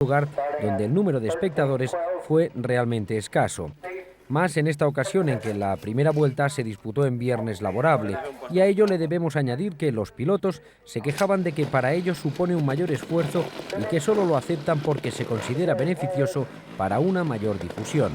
lugar donde el número de espectadores fue realmente escaso. Más en esta ocasión en que la primera vuelta se disputó en viernes laborable, y a ello le debemos añadir que los pilotos se quejaban de que para ellos supone un mayor esfuerzo y que solo lo aceptan porque se considera beneficioso para una mayor difusión.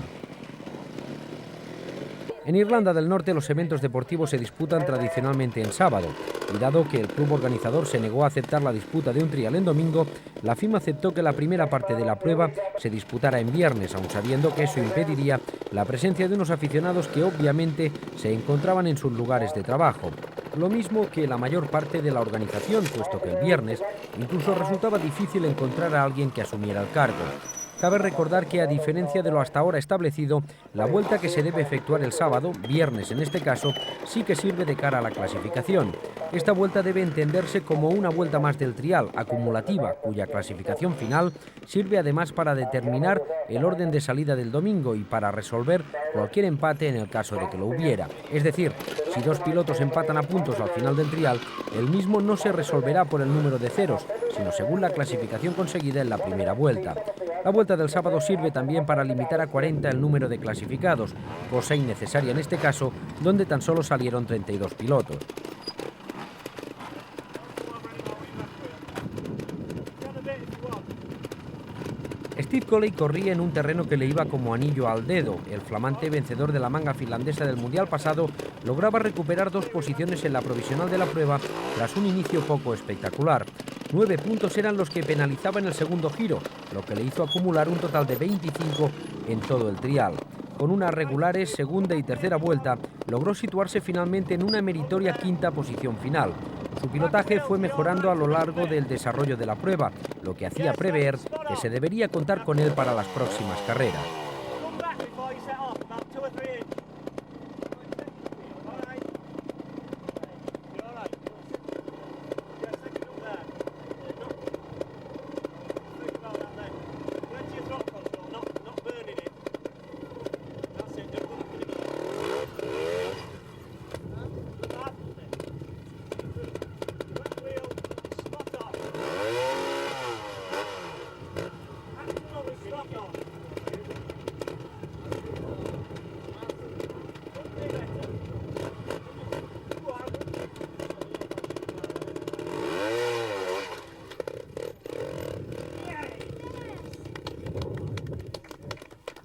En Irlanda del Norte los eventos deportivos se disputan tradicionalmente en sábado, y dado que el club organizador se negó a aceptar la disputa de un trial en domingo, la FIM aceptó que la primera parte de la prueba se disputara en viernes, aun sabiendo que eso impediría la presencia de unos aficionados que obviamente se encontraban en sus lugares de trabajo. Lo mismo que la mayor parte de la organización, puesto que el viernes incluso resultaba difícil encontrar a alguien que asumiera el cargo. Cabe recordar que, a diferencia de lo hasta ahora establecido, la vuelta que se debe efectuar el sábado, viernes en este caso, sí que sirve de cara a la clasificación. Esta vuelta debe entenderse como una vuelta más del trial, acumulativa, cuya clasificación final sirve además para determinar el orden de salida del domingo y para resolver cualquier empate en el caso de que lo hubiera. Es decir, si dos pilotos empatan a puntos al final del trial, el mismo no se resolverá por el número de ceros, sino según la clasificación conseguida en la primera vuelta. La vuelta del sábado sirve también para limitar a 40 el número de clasificados, cosa innecesaria en este caso, donde tan solo salieron 32 pilotos. Steve Coley corría en un terreno que le iba como anillo al dedo. El flamante vencedor de la manga finlandesa del Mundial pasado lograba recuperar 2 posiciones en la provisional de la prueba tras un inicio poco espectacular. 9 puntos eran los que penalizaba en el segundo giro, lo que le hizo acumular un total de 25 en todo el trial. Con unas regulares segunda y tercera vuelta, logró situarse finalmente en una meritoria quinta posición final. Su pilotaje fue mejorando a lo largo del desarrollo de la prueba, lo que hacía prever que se debería contar con él para las próximas carreras.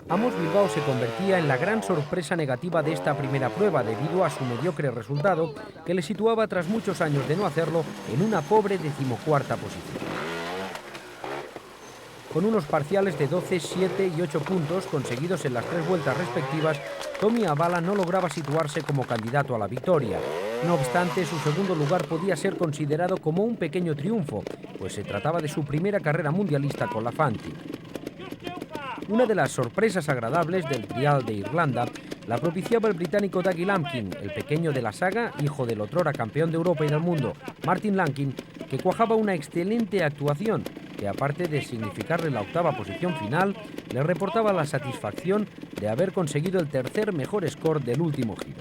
Amos Bilbao se convertía en la gran sorpresa negativa de esta primera prueba debido a su mediocre resultado, que le situaba tras muchos años de no hacerlo en una pobre 14ª posición. Con unos parciales de 12, 7 y 8 puntos conseguidos en las 3 vueltas respectivas, Tommy Avala no lograba situarse como candidato a la victoria. No obstante, su segundo lugar podía ser considerado como un pequeño triunfo, pues se trataba de su primera carrera mundialista con la Fanti. Una de las sorpresas agradables del trial de Irlanda la propiciaba el británico Dougie Lampkin, el pequeño de la saga, hijo del otrora campeón de Europa y del mundo, Martin Lampkin, que cuajaba una excelente actuación que, aparte de significarle la 8ª posición final, le reportaba la satisfacción de haber conseguido el tercer mejor score del último giro.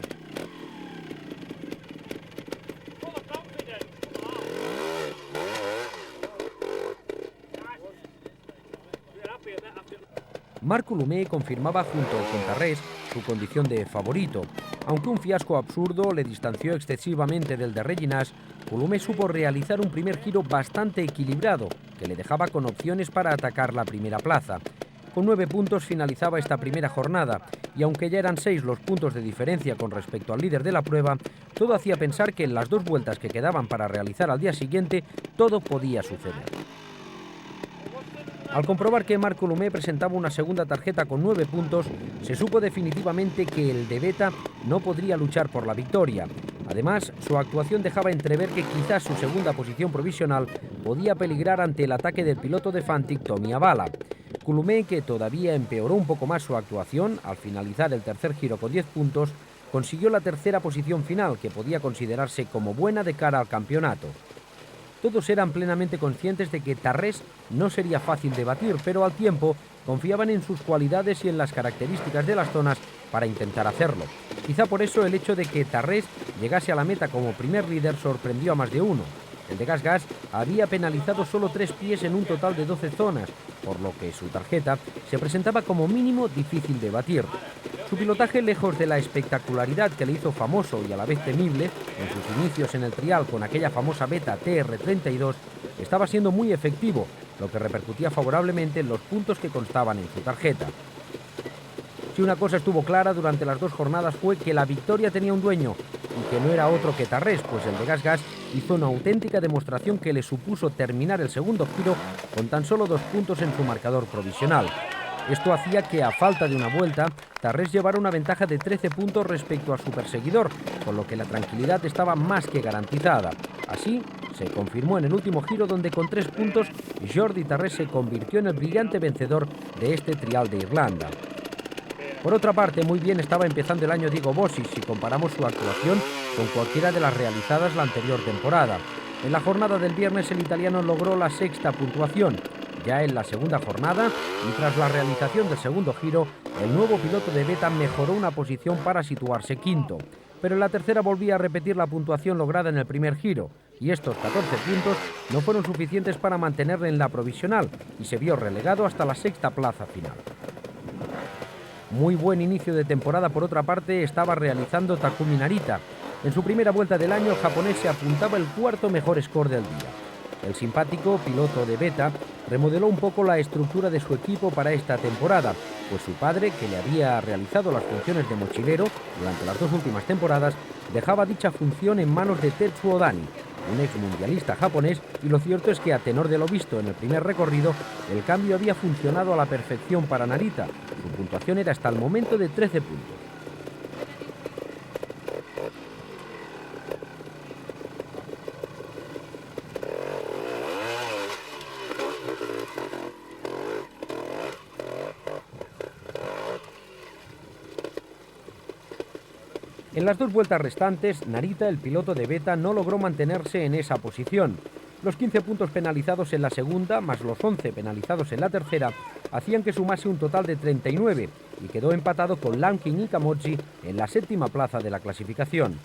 Marc Coulomé confirmaba junto al Contarrés su condición de favorito. Aunque un fiasco absurdo le distanció excesivamente del de Reginás, Coulomé supo realizar un primer giro bastante equilibrado, que le dejaba con opciones para atacar la primera plaza. Con 9 puntos finalizaba esta primera jornada, y aunque ya eran 6 los puntos de diferencia con respecto al líder de la prueba, todo hacía pensar que en las 2 vueltas que quedaban para realizar al día siguiente, todo podía suceder. Al comprobar que Marc Coulomé presentaba una segunda tarjeta con 9 puntos, se supo definitivamente que el de Beta no podría luchar por la victoria. Además, su actuación dejaba entrever que quizás su segunda posición provisional podía peligrar ante el ataque del piloto de Fantic, Tommy Avala. Coulomé, que todavía empeoró un poco más su actuación al finalizar el tercer giro con 10 puntos, consiguió la tercera posición final, que podía considerarse como buena de cara al campeonato. Todos eran plenamente conscientes de que Tarrés no sería fácil de batir, pero al tiempo confiaban en sus cualidades y en las características de las zonas para intentar hacerlo. Quizá por eso el hecho de que Tarrés llegase a la meta como primer líder sorprendió a más de uno. El de Gas había penalizado solo 3 pies en un total de 12 zonas, por lo que su tarjeta se presentaba como mínimo difícil de batir. Su pilotaje, lejos de la espectacularidad que le hizo famoso y a la vez temible en sus inicios en el trial con aquella famosa Beta TR32, estaba siendo muy efectivo, lo que repercutía favorablemente en los puntos que constaban en su tarjeta. Si una cosa estuvo clara durante las 2 jornadas fue que la victoria tenía un dueño y que no era otro que Tarrés, pues el de Gas hizo una auténtica demostración que le supuso terminar el segundo giro con tan solo 2 puntos en su marcador provisional. Esto hacía que, a falta de una vuelta, Tarrés llevara una ventaja de 13 puntos respecto a su perseguidor, con lo que la tranquilidad estaba más que garantizada. Así, se confirmó en el último giro, donde con 3 puntos Jordi Tarrés se convirtió en el brillante vencedor de este trial de Irlanda. Por otra parte, muy bien estaba empezando el año Diego Bossi si comparamos su actuación con cualquiera de las realizadas la anterior temporada. En la jornada del viernes el italiano logró la 6ª puntuación. Ya en la segunda jornada, y tras la realización del segundo giro, el nuevo piloto de Beta mejoró una posición para situarse quinto. Pero en la tercera volvía a repetir la puntuación lograda en el primer giro, y estos 14 puntos no fueron suficientes para mantenerle en la provisional, y se vio relegado hasta la 6ª plaza final. Muy buen inicio de temporada, por otra parte, estaba realizando Takumi Narita. En su primera vuelta del año, el japonés se apuntaba el 4º mejor score del día. El simpático piloto de Beta remodeló un poco la estructura de su equipo para esta temporada, pues su padre, que le había realizado las funciones de mochilero durante las 2 últimas temporadas, dejaba dicha función en manos de Tetsuo Dani, un ex mundialista japonés, y lo cierto es que, a tenor de lo visto en el primer recorrido, el cambio había funcionado a la perfección para Narita. Su puntuación era hasta el momento de 13 puntos. En las 2 vueltas restantes, Narita, el piloto de Beta, no logró mantenerse en esa posición. Los 15 puntos penalizados en la segunda, más los 11 penalizados en la tercera, hacían que sumase un total de 39 y quedó empatado con Lankin y Kamotzi en la 7ª plaza de la clasificación.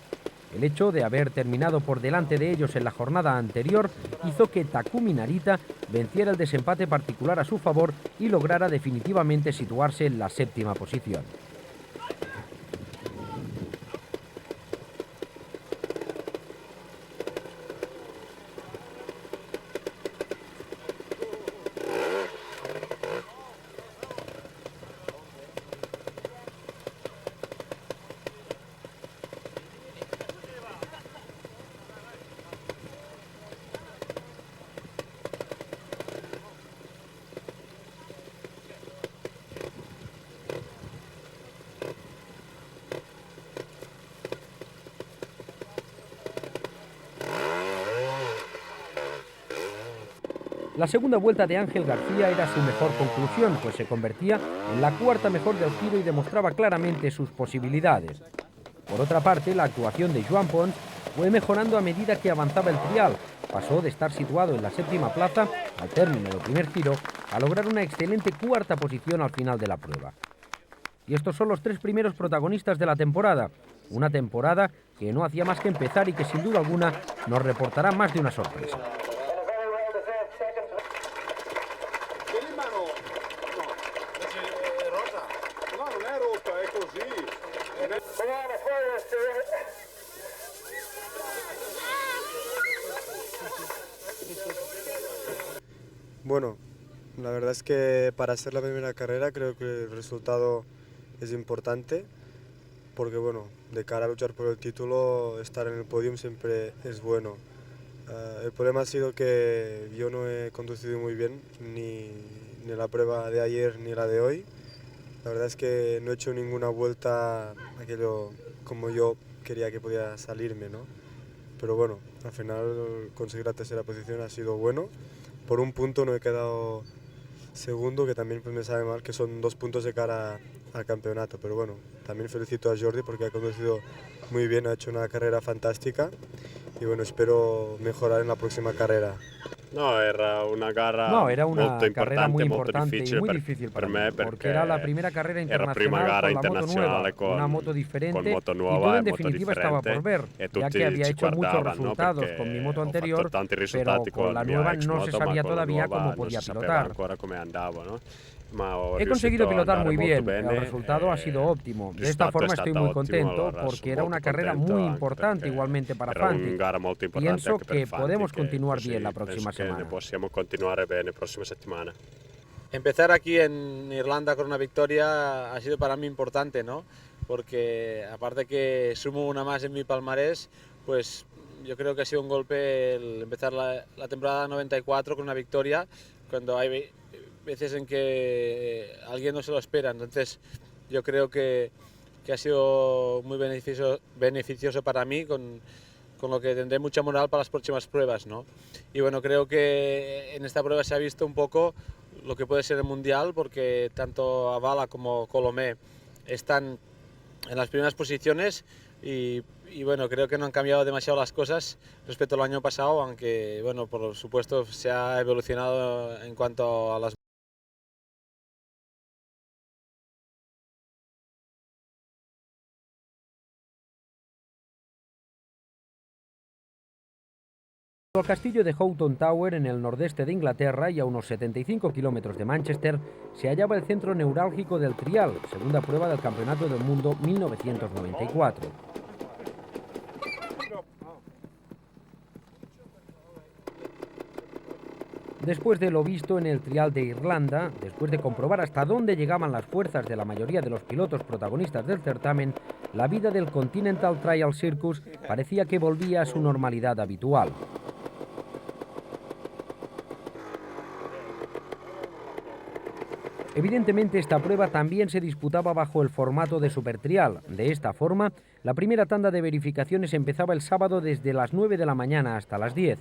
El hecho de haber terminado por delante de ellos en la jornada anterior hizo que Takumi Narita venciera el desempate particular a su favor y lograra definitivamente situarse en la 7ª posición. La segunda vuelta de Ángel García era su mejor conclusión, pues se convertía en la 4ª mejor del giro y demostraba claramente sus posibilidades. Por otra parte, la actuación de Joan Pons fue mejorando a medida que avanzaba el trial. Pasó de estar situado en la 7ª plaza al término del primer giro a lograr una excelente 4ª posición al final de la prueba. Y estos son los 3 primeros protagonistas de la temporada. Una temporada que no hacía más que empezar y que sin duda alguna nos reportará más de una sorpresa. Bueno, la verdad es que para hacer la primera carrera creo que el resultado es importante, porque bueno, de cara a luchar por el título, estar en el podium siempre es bueno. El problema ha sido que yo no he conducido muy bien, ni la prueba de ayer ni la de hoy. La verdad es que no he hecho ninguna vuelta aquello como yo quería que podía salirme, ¿no? Pero bueno, al final conseguir la 3ª posición ha sido bueno. Por un punto no he quedado segundo, que también pues me sabe mal, que son 2 puntos de cara al campeonato. Pero bueno, también felicito a Jordi porque ha conducido muy bien, ha hecho una carrera fantástica y bueno, espero mejorar en la próxima carrera. No, era una carrera muy molto importante y difficile muy difícil para me mí, porque era la primera carrera internacional con la moto nueva, una moto diferente, y todo en definitiva estaba por ver, ya que había hecho muchos resultados con mi moto anterior, pero con la nueva no se sabía todavía cómo podía pilotar. He conseguido pilotar muy bien, el resultado ha sido óptimo. De esta forma estoy muy contento porque era una carrera muy importante igualmente para Fantic. Pienso que podemos continuar bien la próxima semana. Empezar aquí en Irlanda con una victoria ha sido para mí importante, ¿no? Porque aparte que sumo una más en mi palmarés, pues yo creo que ha sido un golpe el empezar la temporada 94 con una victoria, cuando hay veces en que alguien no se lo espera. Entonces yo creo que ha sido muy beneficioso para mí, con lo que tendré mucha moral para las próximas pruebas, ¿no? Y bueno, creo que en esta prueba se ha visto un poco lo que puede ser el Mundial, porque tanto Avala como Colomé están en las primeras posiciones y bueno, creo que no han cambiado demasiado las cosas respecto al año pasado, aunque bueno, por supuesto se ha evolucionado en cuanto a las El castillo de Houghton Tower, en el nordeste de Inglaterra y a unos 75 kilómetros de Manchester, se hallaba el centro neurálgico del trial, segunda prueba del Campeonato del Mundo 1994. Después de lo visto en el trial de Irlanda, después de comprobar hasta dónde llegaban las fuerzas de la mayoría de los pilotos protagonistas del certamen, la vida del Continental Trial Circus parecía que volvía a su normalidad habitual. Evidentemente, esta prueba también se disputaba bajo el formato de supertrial. De esta forma, la primera tanda de verificaciones empezaba el sábado desde las 9 de la mañana hasta las 10.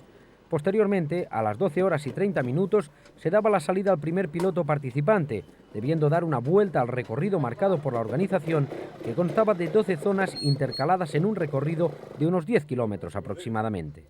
Posteriormente, a las 12 horas y 30 minutos, se daba la salida al primer piloto participante, debiendo dar una vuelta al recorrido marcado por la organización, que constaba de 12 zonas intercaladas en un recorrido de unos 10 kilómetros aproximadamente.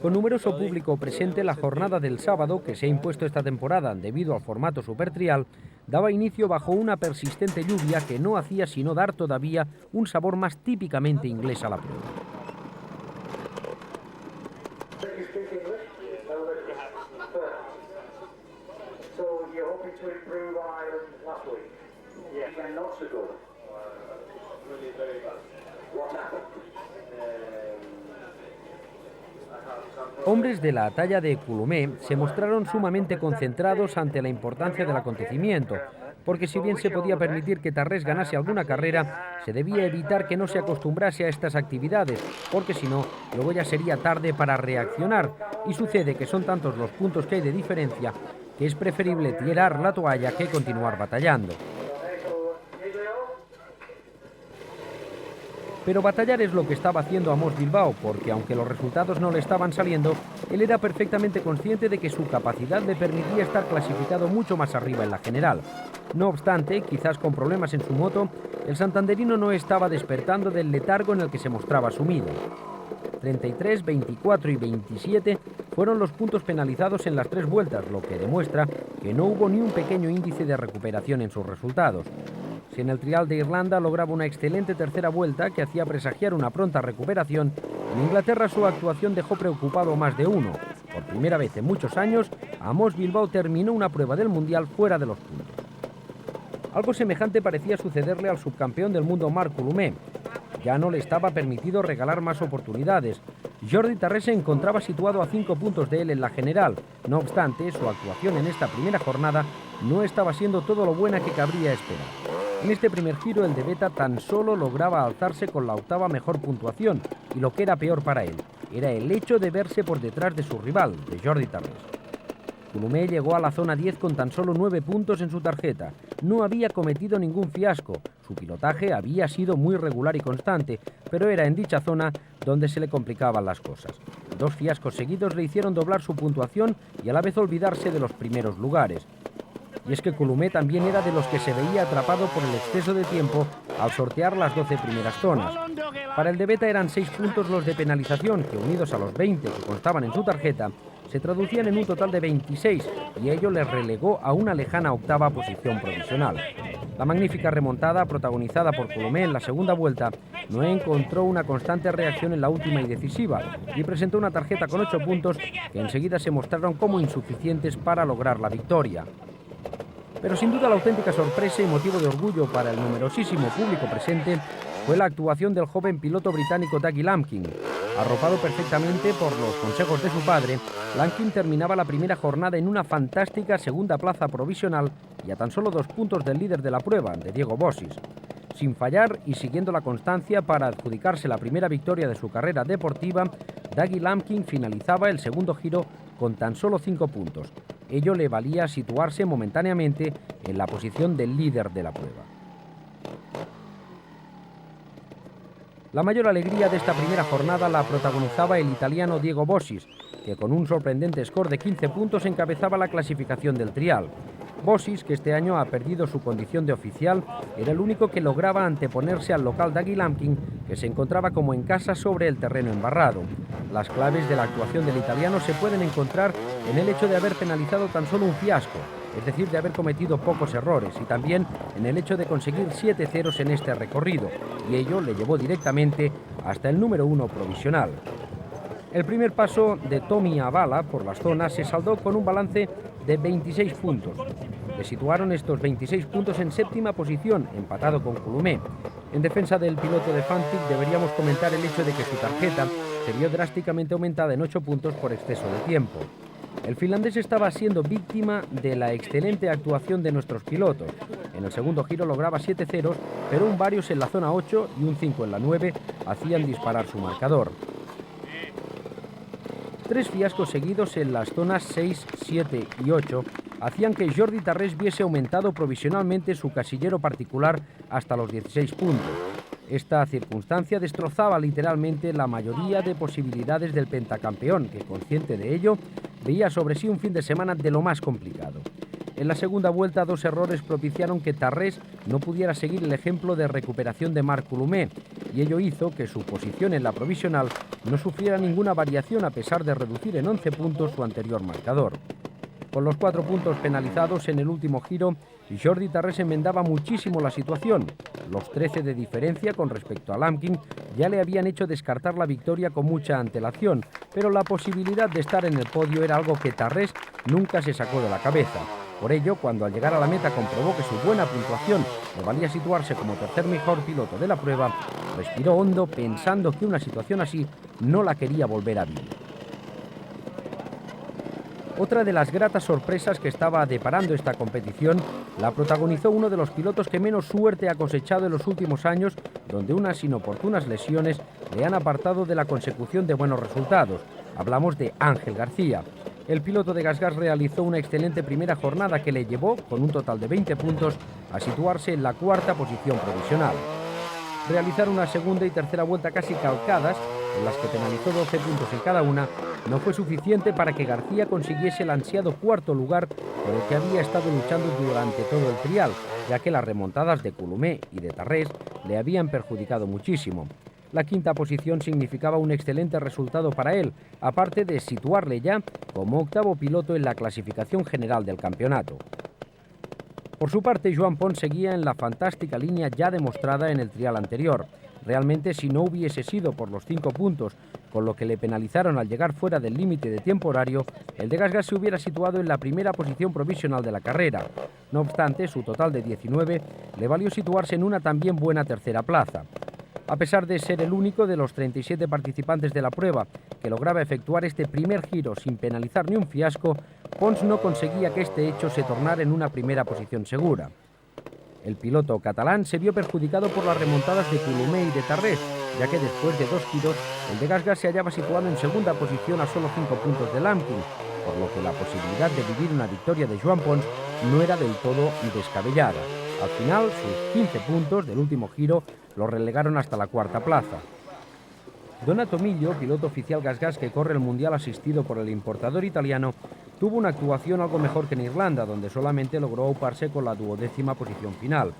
Con numeroso público presente, la jornada del sábado, que se ha impuesto esta temporada debido al formato supertrial, daba inicio bajo una persistente lluvia que no hacía sino dar todavía un sabor más típicamente inglés a la prueba. Hombres de la talla de Colomé se mostraron sumamente concentrados ante la importancia del acontecimiento, porque si bien se podía permitir que Tarrés ganase alguna carrera, se debía evitar que no se acostumbrase a estas actividades, porque si no, luego ya sería tarde para reaccionar, y sucede que son tantos los puntos que hay de diferencia que es preferible tirar la toalla que continuar batallando. Pero batallar es lo que estaba haciendo Amos Bilbao, porque aunque los resultados no le estaban saliendo, él era perfectamente consciente de que su capacidad le permitía estar clasificado mucho más arriba en la general. No obstante, quizás con problemas en su moto, el santanderino no estaba despertando del letargo en el que se mostraba sumido. 33, 24 y 27 fueron los puntos penalizados en las 3 vueltas, lo que demuestra que no hubo ni un pequeño índice de recuperación en sus resultados. Si en el trial de Irlanda lograba una excelente tercera vuelta que hacía presagiar una pronta recuperación, en Inglaterra su actuación dejó preocupado a más de uno. Por primera vez en muchos años, Amos Bilbao terminó una prueba del Mundial fuera de los puntos. Algo semejante parecía sucederle al subcampeón del mundo Marc Colomé. Ya no le estaba permitido regalar más oportunidades. Jordi Tarrés se encontraba situado a 5 puntos de él en la general. No obstante, su actuación en esta primera jornada no estaba siendo todo lo buena que cabría esperar. En este primer giro, el de Beta tan solo lograba alzarse con la 8ª mejor puntuación, y lo que era peor para él, era el hecho de verse por detrás de su rival, de Jordi Tarrés. Colomé llegó a la zona 10 con tan solo 9 puntos en su tarjeta. No había cometido ningún fiasco. Su pilotaje había sido muy regular y constante, pero era en dicha zona donde se le complicaban las cosas. 2 fiascos seguidos le hicieron doblar su puntuación y a la vez olvidarse de los primeros lugares. Y es que Coulomé también era de los que se veía atrapado por el exceso de tiempo al sortear las 12 primeras zonas. Para el de Beta eran 6 puntos los de penalización, que unidos a los 20 que constaban en su tarjeta, se traducían en un total de 26, y ello les relegó a una lejana 8ª posición provisional. La magnífica remontada, protagonizada por Coulomé en la segunda vuelta, no encontró una constante reacción en la última y decisiva, y presentó una tarjeta con 8 puntos que enseguida se mostraron como insuficientes para lograr la victoria. Pero sin duda la auténtica sorpresa y motivo de orgullo para el numerosísimo público presente fue la actuación del joven piloto británico Dougie Lampkin. Arropado perfectamente por los consejos de su padre, Lampkin terminaba la primera jornada en una fantástica segunda plaza provisional y a tan solo 2 puntos del líder de la prueba, de Diego Bossis. Sin fallar y siguiendo la constancia para adjudicarse la primera victoria de su carrera deportiva, Dougie Lampkin finalizaba el segundo giro con tan solo 5 puntos. Ello le valía situarse momentáneamente en la posición del líder de la prueba. La mayor alegría de esta primera jornada la protagonizaba el italiano Diego Bossis, que con un sorprendente score de 15 puntos encabezaba la clasificación del trial. Bossis, que este año ha perdido su condición de oficial, era el único que lograba anteponerse al local Dougie Lampkin, que se encontraba como en casa sobre el terreno embarrado. Las claves de la actuación del italiano se pueden encontrar en el hecho de haber penalizado tan solo un fiasco, es decir, de haber cometido pocos errores, y también en el hecho de conseguir 7 ceros en este recorrido, y ello le llevó directamente hasta el número 1 provisional. El primer paso de Tommy Avala por las zonas se saldó con un balance de 26 puntos. Le situaron estos 26 puntos en 7ª posición, empatado con Coulomé. En defensa del piloto de Fantic deberíamos comentar el hecho de que su tarjeta se vio drásticamente aumentada en 8 puntos por exceso de tiempo. El finlandés estaba siendo víctima de la excelente actuación de nuestros pilotos. En el segundo giro lograba 7 ceros, pero un varios en la zona 8 y un 5 en la 9 hacían disparar su marcador. 3 fiascos seguidos en las zonas 6, 7 y 8 hacían que Jordi Tarrés viese aumentado provisionalmente su casillero particular hasta los 16 puntos. Esta circunstancia destrozaba literalmente la mayoría de posibilidades del pentacampeón, que, consciente de ello, veía sobre sí un fin de semana de lo más complicado. En la segunda vuelta, 2 errores propiciaron que Tarrés no pudiera seguir el ejemplo de recuperación de Marc Coulomé, y ello hizo que su posición en la provisional no sufriera ninguna variación a pesar de reducir en 11 puntos su anterior marcador. Con los 4 puntos penalizados en el último giro, Jordi Tarrés enmendaba muchísimo la situación. Los 13 de diferencia con respecto a Lampkin ya le habían hecho descartar la victoria con mucha antelación, pero la posibilidad de estar en el podio era algo que Tarrés nunca se sacó de la cabeza. Por ello, cuando al llegar a la meta comprobó que su buena puntuación le valía situarse como tercer mejor piloto de la prueba, respiró hondo pensando que una situación así no la quería volver a vivir. Otra de las gratas sorpresas que estaba deparando esta competición la protagonizó uno de los pilotos que menos suerte ha cosechado en los últimos años, donde unas inoportunas lesiones le han apartado de la consecución de buenos resultados. Hablamos de Ángel García. El piloto de GasGas realizó una excelente primera jornada que le llevó, con un total de 20 puntos, a situarse en la 4ª posición provisional. Realizar una segunda y tercera vuelta casi calcadas, en las que penalizó 12 puntos en cada una, no fue suficiente para que García consiguiese el ansiado 4º lugar por el que había estado luchando durante todo el trial, ya que las remontadas de Coulomé y de Tarrés le habían perjudicado muchísimo. La 5ª posición significaba un excelente resultado para él, aparte de situarle ya como 8º piloto en la clasificación general del campeonato. Por su parte, Joan Pons seguía en la fantástica línea ya demostrada en el trial anterior. Realmente, si no hubiese sido por los 5 puntos, con lo que le penalizaron al llegar fuera del límite de tiempo horario, el de GasGas se hubiera situado en la primera posición provisional de la carrera. No obstante, su total de 19 le valió situarse en una también buena tercera plaza. A pesar de ser el único de los 37 participantes de la prueba que lograba efectuar este primer giro sin penalizar ni un fiasco, Pons no conseguía que este hecho se tornara en una primera posición segura. El piloto catalán se vio perjudicado por las remontadas de Coulomé y de Tarrés, ya que después de 2 giros, el de GasGas se hallaba situado en segunda posición a solo 5 puntos de Lampkin, por lo que la posibilidad de vivir una victoria de Joan Pons no era del todo descabellada. Al final, sus 15 puntos del último giro los relegaron hasta la 4ª plaza. Donato Miglio, piloto oficial GasGas que corre el Mundial asistido por el importador italiano, tuvo una actuación algo mejor que en Irlanda, donde solamente logró auparse con la 12ª posición final.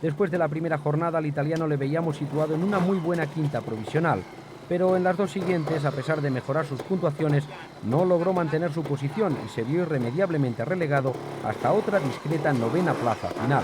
Después de la primera jornada, al italiano le veíamos situado en una muy buena quinta provisional, pero en las dos siguientes, a pesar de mejorar sus puntuaciones, no logró mantener su posición y se vio irremediablemente relegado hasta otra discreta 9ª plaza final.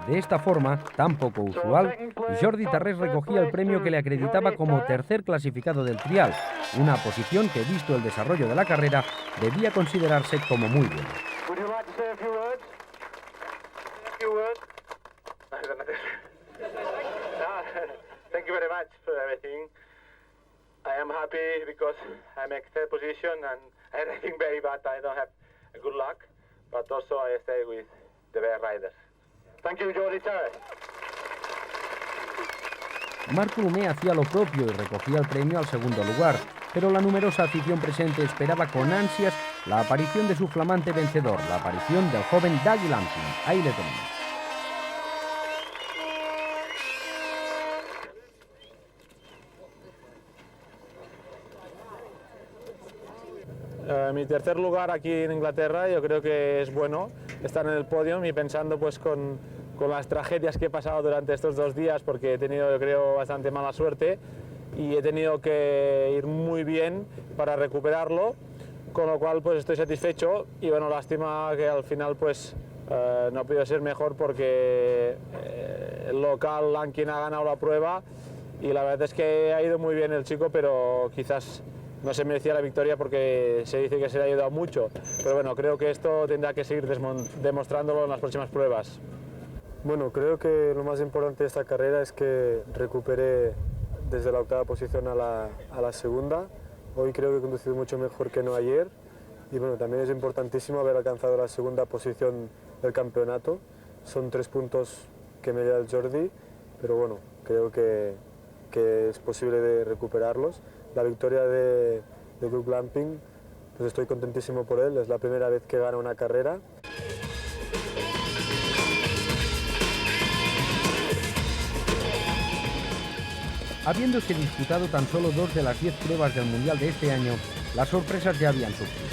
De esta forma, tan poco usual, Jordi Tarrés recogía el premio que le acreditaba como tercer clasificado del trial, una posición que, visto el desarrollo de la carrera, debía considerarse como muy buena. Thank you very much for everything. I am happy because I'm in third position and everything very bad. I don't have a good luck, but also I stay with the best riders. Thank you, Jordi Tarrés. Marc Coulomé hacía lo propio y recogía el premio al segundo lugar, pero la numerosa afición presente esperaba con ansias la aparición de su flamante vencedor, la aparición del joven Dougie Lampkin. Ahí le tenemos. Mi tercer lugar aquí en Inglaterra yo creo que es bueno estar en el podio y pensando pues con las tragedias que he pasado durante estos 2 días, porque he tenido yo creo bastante mala suerte y he tenido que ir muy bien para recuperarlo, con lo cual pues estoy satisfecho y bueno, lástima que al final pues no ha podido ser mejor porque el local Lampkin ha ganado la prueba y la verdad es que ha ido muy bien el chico, pero quizás no se merecía la victoria porque se dice que se le ha ayudado mucho, pero bueno, creo que esto tendrá que seguir demostrándolo en las próximas pruebas. Bueno, creo que lo más importante de esta carrera es que recupere desde la 8ª posición a la segunda. Hoy creo que he conducido mucho mejor que no ayer y bueno, también es importantísimo haber alcanzado la 2ª posición del campeonato. Son 3 puntos que me da el Jordi, pero bueno, creo que es posible de recuperarlos. La victoria de Doug Lampkin, pues estoy contentísimo por él, es la primera vez que gana una carrera. Habiéndose disputado tan solo 2 de las 10 pruebas del Mundial de este año, las sorpresas ya habían surgido.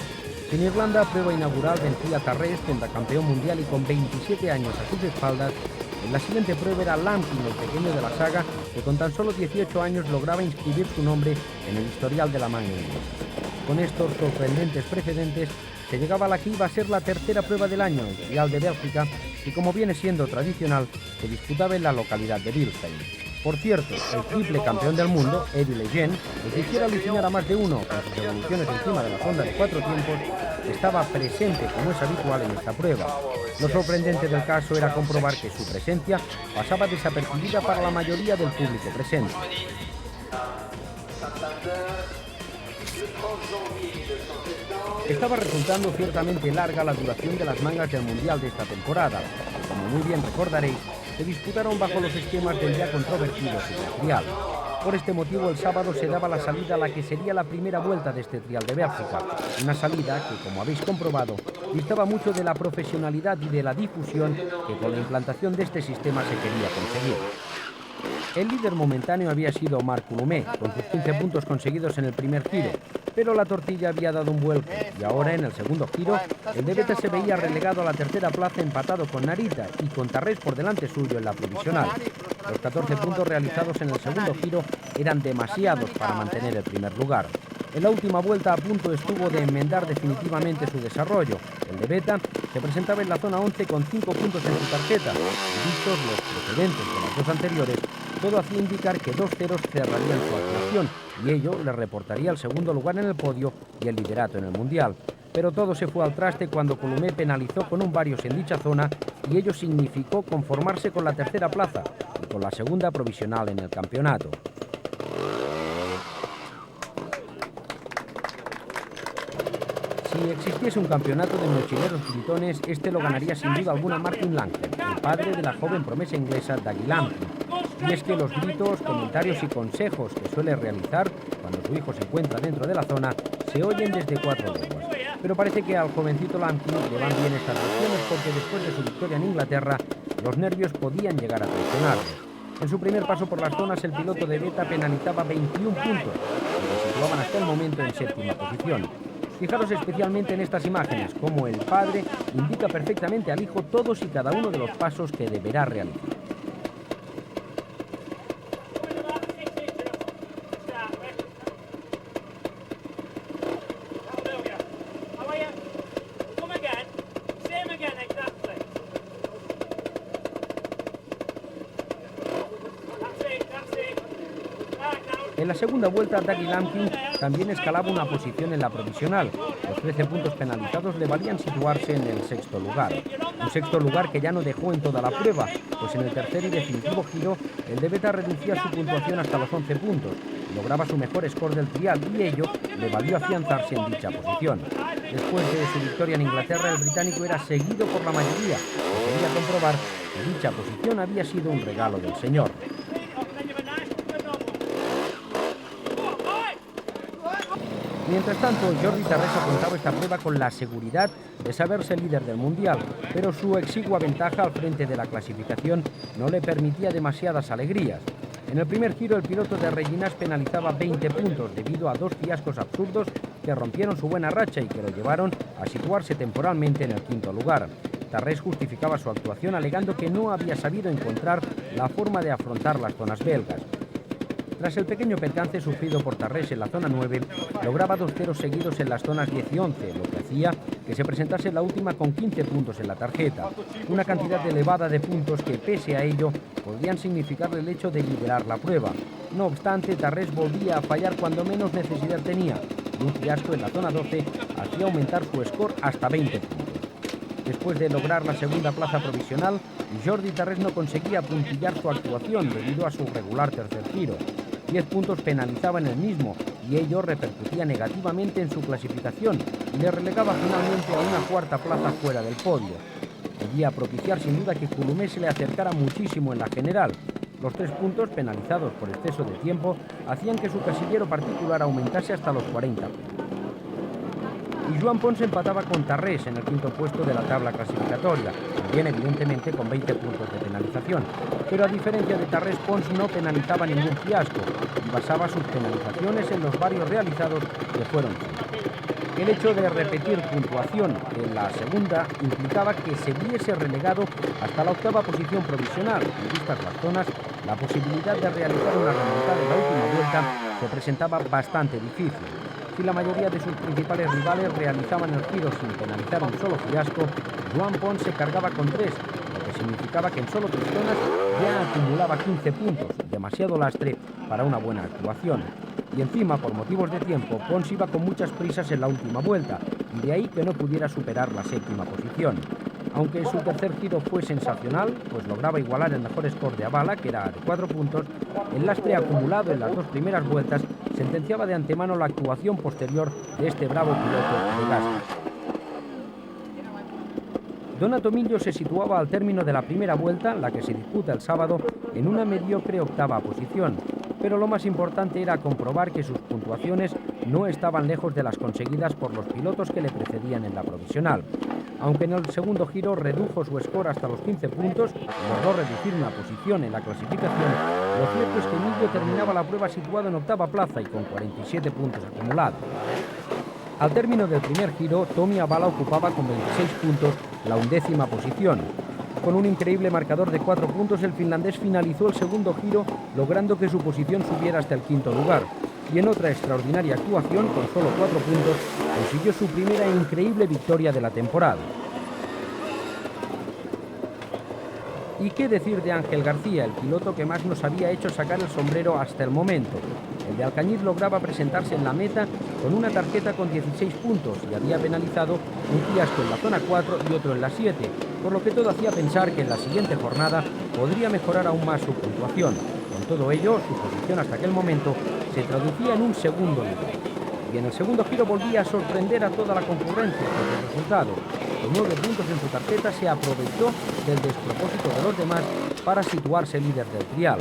En Irlanda, prueba inaugural, vencía Tarrés, pentacampeón mundial y con 27 años a sus espaldas. En la siguiente prueba era Lampkin, el pequeño de la saga, que con tan solo 18 años lograba inscribir su nombre en el historial de la magna inglesa. Con estos sorprendentes precedentes, se llegaba a la que iba a ser la tercera prueba del año, el Trial de Bélgica, y como viene siendo tradicional, se disputaba en la localidad de Bilstein. Por cierto, el triple campeón del mundo, Eddy Legend, el que hiciera alucinar a más de uno con sus evoluciones encima de la fonda de 4 tiempos, estaba presente como es habitual en esta prueba. Lo sorprendente del caso era comprobar que su presencia pasaba desapercibida para la mayoría del público presente. Estaba resultando ciertamente larga la duración de las mangas del Mundial de esta temporada. Como muy bien recordaréis, se disputaron bajo los esquemas del ya controvertido Trial. Por este motivo, el sábado se daba la salida a la que sería la primera vuelta de este Trial de Bélgica, una salida que, como habéis comprobado, distaba mucho de la profesionalidad y de la difusión que con la implantación de este sistema se quería conseguir. El líder momentáneo había sido Marc Coulomé, con sus 15 puntos conseguidos en el primer giro, pero la tortilla había dado un vuelco y ahora en el segundo giro el Debeta se veía relegado a la tercera plaza empatado con Narita y con Tarrés por delante suyo en la provisional. Los 14 puntos realizados en el segundo giro eran demasiados para mantener el primer lugar. En la última vuelta a punto estuvo de enmendar definitivamente su desarrollo. El Debeta se presentaba en la zona 11 con 5 puntos en su tarjeta y vistos los precedentes de las dos anteriores, todo hacía indicar que 2-0 cerrarían su actuación y ello le reportaría el segundo lugar en el podio y el liderato en el Mundial. Pero todo se fue al traste cuando Coulomé penalizó con un varios en dicha zona y ello significó conformarse con la tercera plaza y con la segunda provisional en el campeonato. Si existiese un campeonato de mochileros gritones, este lo ganaría sin duda alguna Martin Lampkin, el padre de la joven promesa inglesa Dougie Lampkin. Y es que los gritos, comentarios y consejos que suele realizar cuando su hijo se encuentra dentro de la zona se oyen desde 4 leguas. Pero parece que al jovencito Lampkin le van bien estas acciones porque después de su victoria en Inglaterra los nervios podían llegar a traicionarlo. En su primer paso por las zonas, el piloto de Beta penalizaba 21 puntos, y se situaban hasta el momento en séptima posición. Fijaros especialmente en estas imágenes, cómo el padre indica perfectamente al hijo todos y cada uno de los pasos que deberá realizar. En la segunda vuelta, Dougie Lampkin también escalaba una posición en la provisional. Los 13 puntos penalizados le valían situarse en el sexto lugar. Un sexto lugar que ya no dejó en toda la prueba, pues en el tercer y definitivo giro, el de Beta reducía su puntuación hasta los 11 puntos. Lograba su mejor score del trial y ello le valió afianzarse en dicha posición. Después de su victoria en Inglaterra, el británico era seguido por la mayoría, que quería comprobar que dicha posición había sido un regalo del señor. Mientras tanto, Jordi Tarrés afrontaba esta prueba con la seguridad de saberse líder del Mundial, pero su exigua ventaja al frente de la clasificación no le permitía demasiadas alegrías. En el primer giro, el piloto de Reginas penalizaba 20 puntos debido a dos fiascos absurdos que rompieron su buena racha y que lo llevaron a situarse temporalmente en el quinto lugar. Tarrés justificaba su actuación alegando que no había sabido encontrar la forma de afrontar las zonas belgas. Tras el pequeño percance sufrido por Tarrés en la zona 9, lograba 2 ceros seguidos en las zonas 10 y 11, lo que hacía que se presentase en la última con 15 puntos en la tarjeta. Una cantidad elevada de puntos que, pese a ello, podrían significarle el hecho de liderar la prueba. No obstante, Tarrés volvía a fallar cuando menos necesidad tenía, y un fiasco en la zona 12 hacía aumentar su score hasta 20 puntos. Después de lograr la segunda plaza provisional, Jordi Tarrés no conseguía puntillar su actuación debido a su regular tercer giro. 10 puntos penalizaban el mismo y ello repercutía negativamente en su clasificación y le relegaba finalmente a una cuarta plaza fuera del podio. Debía propiciar sin duda que Coulomé se le acercara muchísimo en la general. Los 3 puntos penalizados por exceso de tiempo hacían que su casillero particular aumentase hasta los 40 puntos. Y Joan Pons empataba con Tarrés en el quinto puesto de la tabla clasificatoria, también evidentemente con 20 puntos de penalización. Pero a diferencia de Tarrés, Pons no penalizaba ningún fiasco y basaba sus penalizaciones en los varios realizados que fueron 5. El hecho de repetir puntuación en la segunda implicaba que se viese relegado hasta la octava posición provisional y, vistas las zonas, la posibilidad de realizar una remontada en la última vuelta se presentaba bastante difícil. Si la mayoría de sus principales rivales realizaban el giro sin penalizar un solo fiasco, Joan Pons se cargaba con 3, lo que significaba que en solo 3 zonas ya acumulaba 15 puntos, demasiado lastre para una buena actuación. Y encima, por motivos de tiempo, Pons iba con muchas prisas en la última vuelta, y de ahí que no pudiera superar la séptima posición. Aunque su tercer giro fue sensacional, pues lograba igualar el mejor score de Abala, que era de 4 puntos, el lastre acumulado en las 2 primeras vueltas sentenciaba de antemano la actuación posterior de este bravo piloto de Gasgas. Donato Miglio se situaba al término de la primera vuelta, la que se disputa el sábado, en una mediocre octava posición, pero lo más importante era comprobar que sus puntuaciones no estaban lejos de las conseguidas por los pilotos que le precedían en la provisional. Aunque en el segundo giro redujo su score hasta los 15 puntos y logró reducir una posición en la clasificación, lo cierto es que Miglio terminaba la prueba situado en octava plaza y con 47 puntos acumulados. Al término del primer giro, Tommy Abala ocupaba con 26 puntos la 11ª posición. Con un increíble marcador de 4 puntos, el finlandés finalizó el segundo giro, logrando que su posición subiera hasta el quinto lugar. Y en otra extraordinaria actuación, con solo 4 puntos, consiguió su primera e increíble victoria de la temporada. ¿Y qué decir de Ángel García, el piloto que más nos había hecho sacar el sombrero hasta el momento? El de Alcañiz lograba presentarse en la meta con una tarjeta con 16 puntos y había penalizado un fiasco en la zona 4 y otro en la 7, por lo que todo hacía pensar que en la siguiente jornada podría mejorar aún más su puntuación. Con todo ello, su posición hasta aquel momento se traducía en un segundo lugar. Y en el segundo giro volvía a sorprender a toda la concurrencia, porque el resultado, con 9 puntos en su tarjeta, se aprovechó del despropósito de los demás para situarse líder del trial.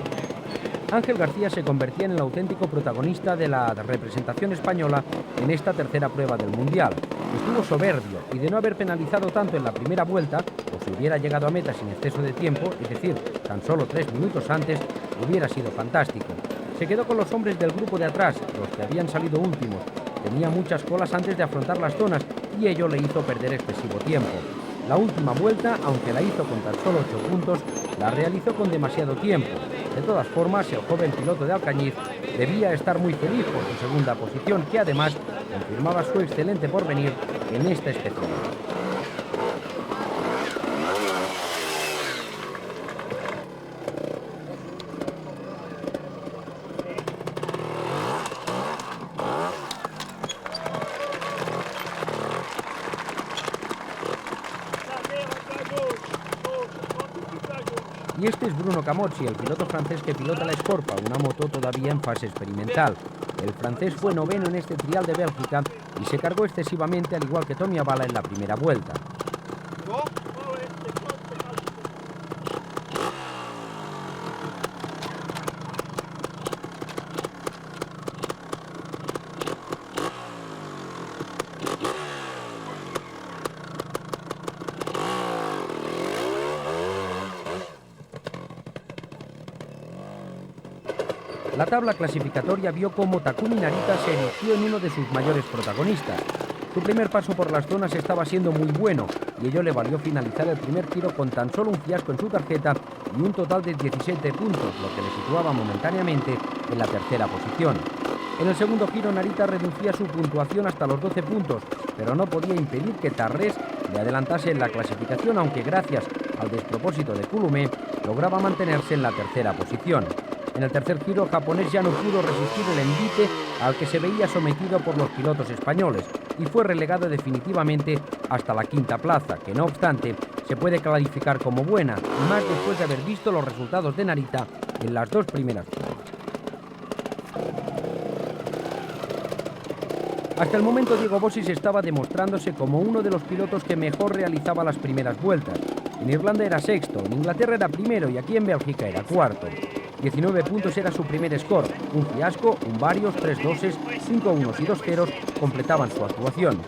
Ángel García se convertía en el auténtico protagonista de la representación española en esta tercera prueba del Mundial, estuvo soberbio y de no haber penalizado tanto en la primera vuelta, o si hubiera llegado a meta sin exceso de tiempo, es decir, tan solo 3 minutos antes, hubiera sido fantástico. Se quedó con los hombres del grupo de atrás, los que habían salido últimos. Tenía muchas colas antes de afrontar las zonas y ello le hizo perder excesivo tiempo. La última vuelta, aunque la hizo con tan solo 8 puntos, la realizó con demasiado tiempo. De todas formas, el joven piloto de Alcañiz debía estar muy feliz por su segunda posición, que además confirmaba su excelente porvenir en esta especialidad. Y este es Bruno Camozzi, el piloto francés que pilota la Scorpa, una moto todavía en fase experimental. El francés fue noveno en este trial de Bélgica y se cargó excesivamente, al igual que Tommy Avala en la primera vuelta. La tabla clasificatoria vio cómo Takumi Narita se erigió en uno de sus mayores protagonistas. Su primer paso por las zonas estaba siendo muy bueno y ello le valió finalizar el primer giro con tan solo un fiasco en su tarjeta y un total de 17 puntos, lo que le situaba momentáneamente en la tercera posición. En el segundo giro Narita reducía su puntuación hasta los 12 puntos, pero no podía impedir que Tarrés le adelantase en la clasificación, aunque gracias al despropósito de Coulomé lograba mantenerse en la tercera posición. En el tercer giro, el japonés ya no pudo resistir el envite al que se veía sometido por los pilotos españoles y fue relegado definitivamente hasta la quinta plaza, que no obstante se puede calificar como buena, y más después de haber visto los resultados de Narita en las dos primeras pruebas. Hasta el momento Diego Bossis estaba demostrándose como uno de los pilotos que mejor realizaba las primeras vueltas. En Irlanda era sexto, en Inglaterra era primero y aquí en Bélgica era cuarto. 19 puntos era su primer score, un fiasco, un varios, 3 doses, 5 unos y 2 ceros completaban su actuación.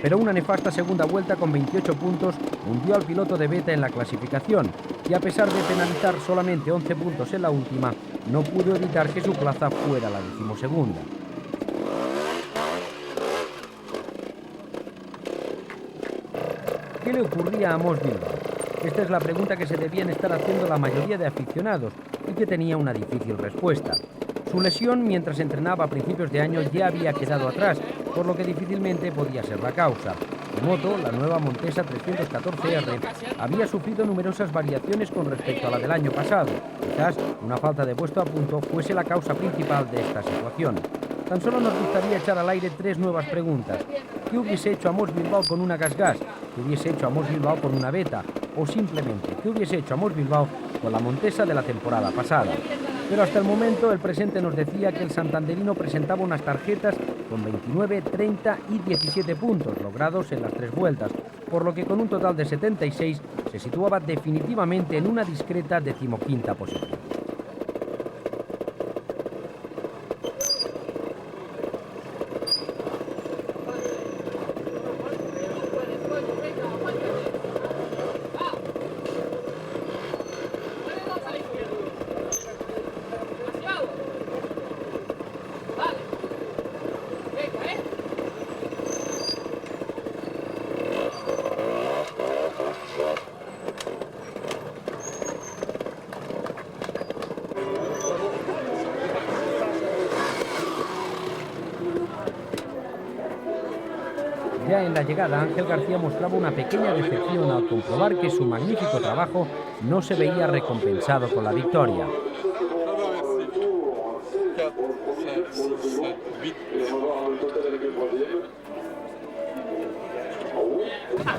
Pero una nefasta segunda vuelta con 28 puntos hundió al piloto de Beta en la clasificación y a pesar de penalizar solamente 11 puntos en la última, no pudo evitar que su plaza fuera la 12ª. ¿Qué le ocurría a Amos Bilbao? Esta es la pregunta que se debían estar haciendo la mayoría de aficionados y que tenía una difícil respuesta. Su lesión mientras entrenaba a principios de año ya había quedado atrás, por lo que difícilmente podía ser la causa. Su moto, la nueva Montesa 314R, había sufrido numerosas variaciones con respecto a la del año pasado. Quizás una falta de puesto a punto fuese la causa principal de esta situación. Tan solo nos gustaría echar al aire 3 nuevas preguntas. ¿Qué hubiese hecho Amos Bilbao con una Gas-Gas? ¿Qué hubiese hecho Amos Bilbao con una Beta? O simplemente, ¿qué hubiese hecho Amos Bilbao con la Montesa de la temporada pasada? Pero hasta el momento el presente nos decía que el santanderino presentaba unas tarjetas con 29, 30 y 17 puntos logrados en las 3 vueltas, por lo que con un total de 76 se situaba definitivamente en una discreta 15ª posición. Ya en la llegada, Ángel García mostraba una pequeña decepción al comprobar que su magnífico trabajo no se veía recompensado con la victoria.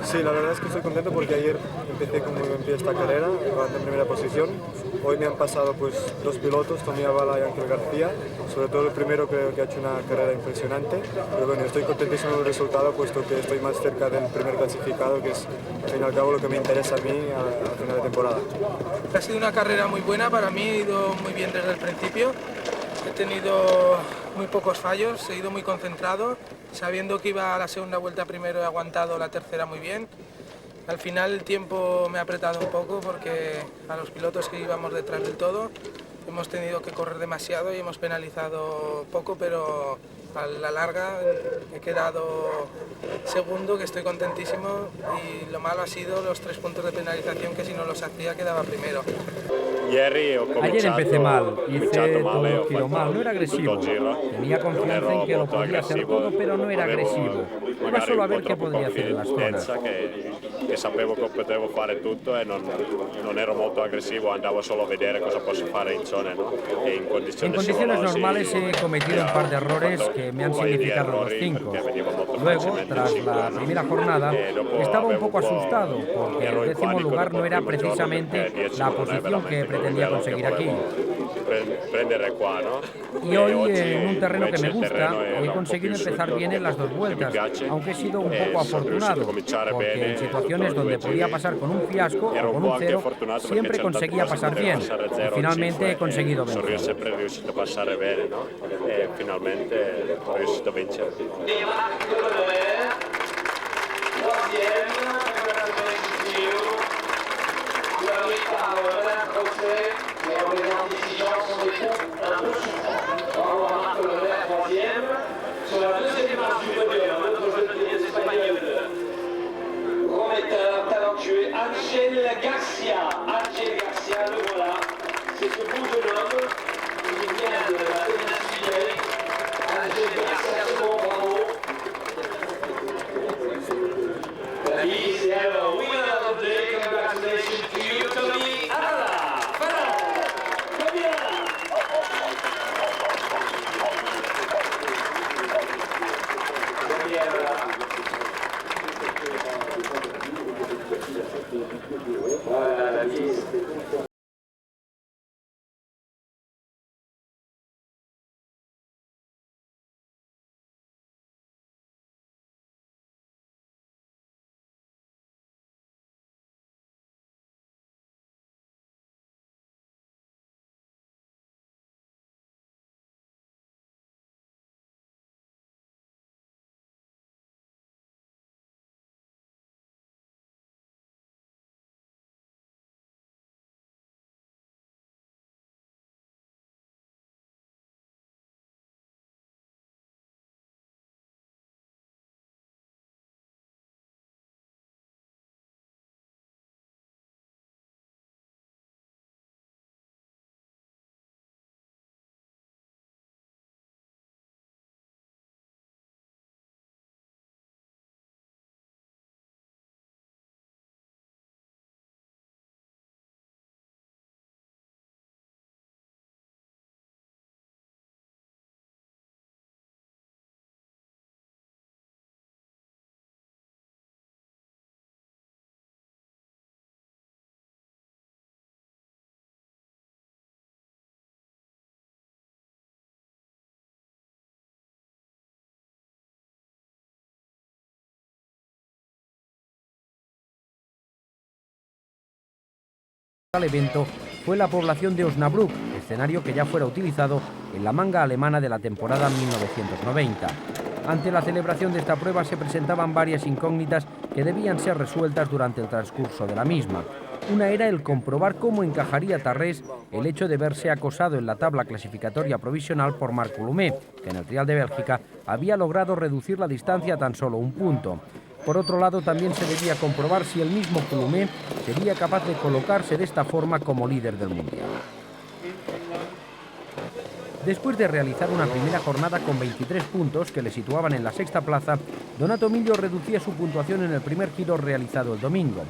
Sí, la verdad es que estoy contento porque ayer empecé con muy buen pie esta carrera, en primera posición. Hoy me han pasado pues 2 pilotos, Tommy Avala y Ángel García. Sobre todo el primero creo que ha hecho una carrera impresionante. Pero bueno, estoy contentísimo del resultado puesto que estoy más cerca del primer clasificado, que es al fin y al cabo lo que me interesa a mí al final de temporada. Ha sido una carrera muy buena, para mí he ido muy bien desde el principio. He tenido muy pocos fallos, he ido muy concentrado. sabiendo que iba a la segunda vuelta primero, he aguantado la tercera muy bien. Al final el tiempo me ha apretado un poco porque a los pilotos que íbamos detrás del todo hemos tenido que correr demasiado y hemos penalizado poco, pero a la larga he quedado segundo, que estoy contentísimo, y lo malo ha sido los 3 puntos de penalización, que si no los hacía quedaba primero. Ayer empecé mal, hice todo el giro mal, no era agresivo, tenía confianza en que lo podía hacer todo, pero no era agresivo, iba solo a ver qué podría hacer en las zonas. Che sapevo che potevo fare tutto e non ero molto aggressivo, andavo solo a vedere cosa posso fare in zone, no? E in condiciones normales he cometido un par de errores que me han significado los 5. Luego, tras la primera jornada, estaba un poco asustado porque el 10º lugar no era precisamente la posición que pretendía conseguir aquí. Y hoy, en un terreno que me gusta, he conseguido empezar bien en las 2 vueltas, aunque he sido un poco afortunado, porque en situaciones donde podía pasar con un fiasco o con un 0, siempre conseguía pasar bien, y finalmente he conseguido vencer. Ángel Garcia, le voilà. C'est ce bout de l'homme qui vient de la péninsule. Ángel Garcia, second, bravo. He's the winner of the day. Congratulations to you, Tommy Arala. Tommy Arala. Tommy Arala. Voilà la liste. El evento fue la población de Osnabrück, escenario que ya fuera utilizado en la manga alemana de la temporada 1990. Ante la celebración de esta prueba se presentaban varias incógnitas que debían ser resueltas durante el transcurso de la misma. Una era el comprobar cómo encajaría Tarrés el hecho de verse acosado en la tabla clasificatoria provisional por Marc Coulomé, que en el Trial de Bélgica había logrado reducir la distancia a tan solo 1 punto. Por otro lado, también se debía comprobar si el mismo Coulomé sería capaz de colocarse de esta forma como líder del Mundial. Después de realizar una primera jornada con 23 puntos que le situaban en la 6ª plaza, Donato Miglio reducía su puntuación en el primer giro realizado el domingo.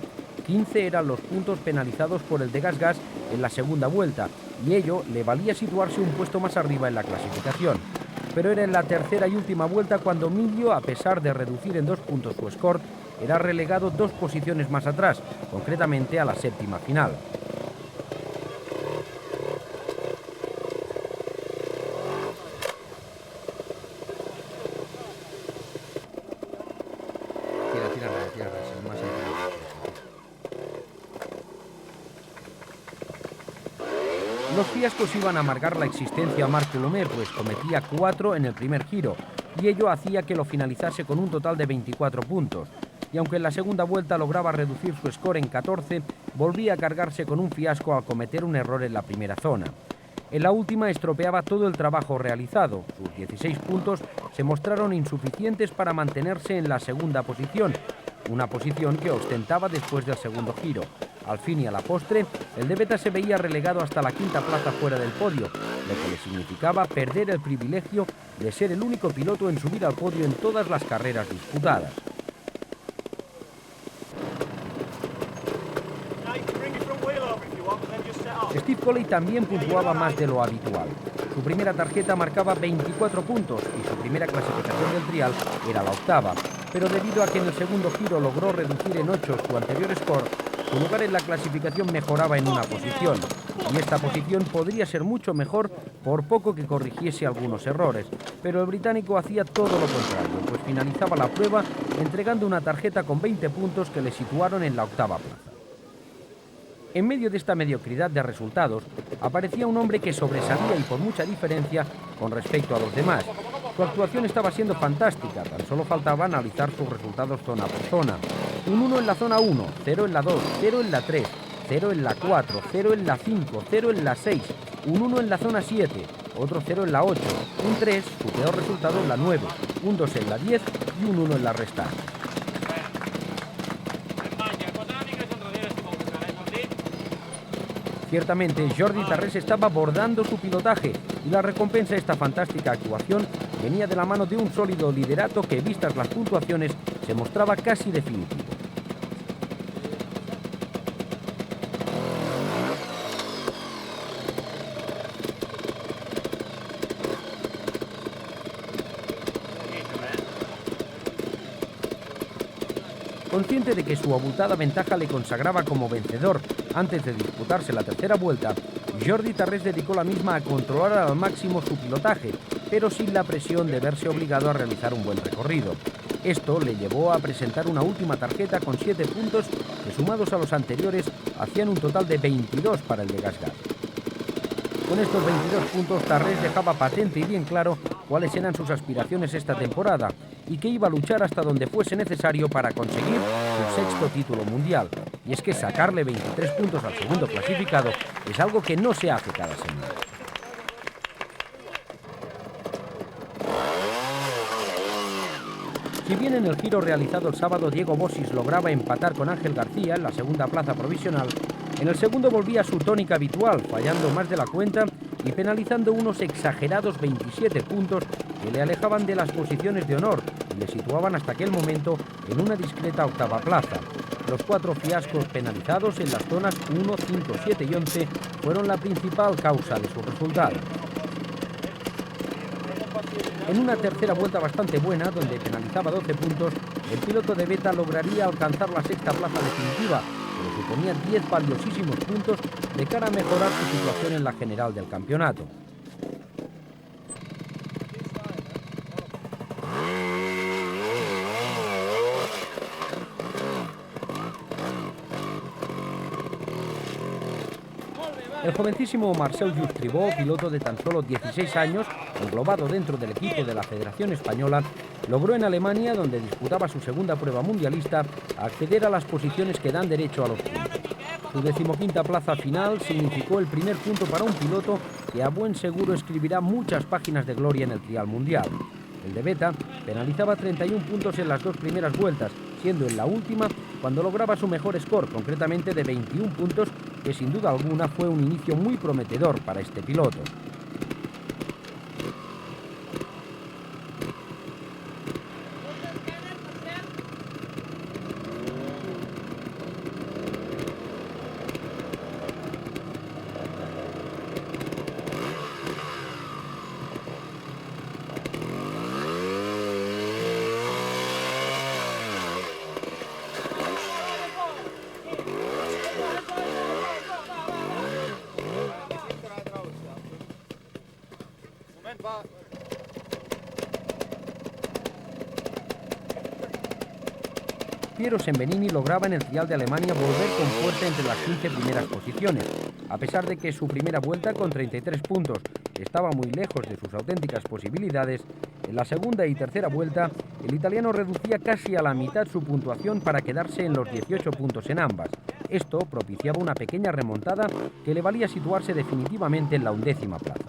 15 eran los puntos penalizados por el de Gas en la segunda vuelta, y ello le valía situarse un puesto más arriba en la clasificación. Pero era en la tercera y última vuelta cuando Miglio, a pesar de reducir en 2 puntos su score, era relegado 2 posiciones más atrás, concretamente a la 7ª final. Los fiascos iban a amargar la existencia a Marc Coulomé, pues cometía 4 en el primer giro, y ello hacía que lo finalizase con un total de 24 puntos. Y aunque en la segunda vuelta lograba reducir su score en 14, volvía a cargarse con un fiasco al cometer un error en la primera zona. En la última estropeaba todo el trabajo realizado. Sus 16 puntos se mostraron insuficientes para mantenerse en la segunda posición, una posición que ostentaba después del segundo giro. Al fin y a la postre, el de Beta se veía relegado hasta la quinta plaza fuera del podio, lo que le significaba perder el privilegio de ser el único piloto en subir al podio en todas las carreras disputadas. Steve Coley también puntuaba más de lo habitual. Su primera tarjeta marcaba 24 puntos y su primera clasificación del trial era la octava, pero debido a que en el segundo giro logró reducir en 8 su anterior score, su lugar en la clasificación mejoraba en una posición, y esta posición podría ser mucho mejor por poco que corrigiese algunos errores, pero el británico hacía todo lo contrario, pues finalizaba la prueba entregando una tarjeta con 20 puntos que le situaron en la octava plaza. En medio de esta mediocridad de resultados, aparecía un hombre que sobresalía y por mucha diferencia con respecto a los demás. Su actuación estaba siendo fantástica, tan solo faltaba analizar sus resultados zona por zona. Un 1 en la zona 1, 0 en la 2, 0 en la 3, 0 en la 4, 0 en la 5, 0 en la 6, un 1 en la zona 7, otro 0 en la 8, un 3, su peor resultado en la 9, un 2 en la 10 y un 1 en la restante. Ciertamente, Jordi Tarrés estaba bordando su pilotaje y la recompensa de esta fantástica actuación venía de la mano de un sólido liderato que, vistas las puntuaciones, se mostraba casi definitivo. Consciente de que su abultada ventaja le consagraba como vencedor antes de disputarse la tercera vuelta, Jordi Tarrés dedicó la misma a controlar al máximo su pilotaje, pero sin la presión de verse obligado a realizar un buen recorrido. Esto le llevó a presentar una última tarjeta con 7 puntos que, sumados a los anteriores, hacían un total de 22 para el de Gasgas. Con estos 22 puntos, Tarrés dejaba patente y bien claro cuáles eran sus aspiraciones esta temporada y que iba a luchar hasta donde fuese necesario para conseguir su sexto título mundial. Y es que sacarle 23 puntos al segundo clasificado es algo que no se hace cada semana. Si bien en el giro realizado el sábado Diego Bosis lograba empatar con Ángel García en la segunda plaza provisional, en el segundo volvía a su tónica habitual, fallando más de la cuenta y penalizando unos exagerados 27 puntos que le alejaban de las posiciones de honor y le situaban hasta aquel momento en una discreta octava plaza. Los 4 fiascos penalizados en las zonas 1, 5, 7 y 11 fueron la principal causa de su resultado. En una tercera vuelta bastante buena, donde penalizaba 12 puntos, el piloto de Beta lograría alcanzar la sexta plaza definitiva, pero suponía 10 valiosísimos puntos de cara a mejorar su situación en la general del campeonato. El jovencísimo Marcel Justribó, piloto de tan solo 16 años, englobado dentro del equipo de la Federación Española, logró en Alemania, donde disputaba su segunda prueba mundialista, acceder a las posiciones que dan derecho a los puntos. Su 15ª plaza final significó el primer punto para un piloto que a buen seguro escribirá muchas páginas de gloria en el trial mundial. El de Beta penalizaba 31 puntos en las 2 primeras vueltas, siendo en la última cuando lograba su mejor score, concretamente de 21 puntos, que sin duda alguna fue un inicio muy prometedor para este piloto. Piero Sembenini lograba en el trial de Alemania volver con fuerza entre las 15 primeras posiciones, A pesar de que su primera vuelta con 33 puntos estaba muy lejos de sus auténticas posibilidades, en la segunda y tercera vuelta el italiano reducía casi a la mitad su puntuación para quedarse en los 18 puntos en ambas. Esto propiciaba una pequeña remontada que le valía situarse definitivamente en la 11ª plaza.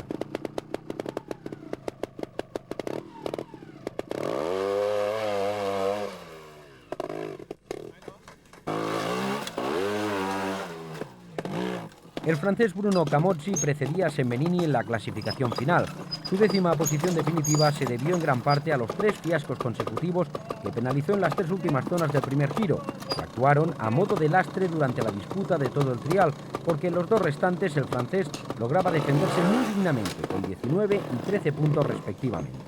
El francés Bruno Camozzi precedía a Semmenini en la clasificación final. Su 10ª posición definitiva se debió en gran parte a los 3 fiascos consecutivos que penalizó en las 3 últimas zonas del primer giro. Actuaron a modo de lastre durante la disputa de todo el trial, porque en los 2 restantes el francés lograba defenderse muy dignamente, con 19 y 13 puntos respectivamente.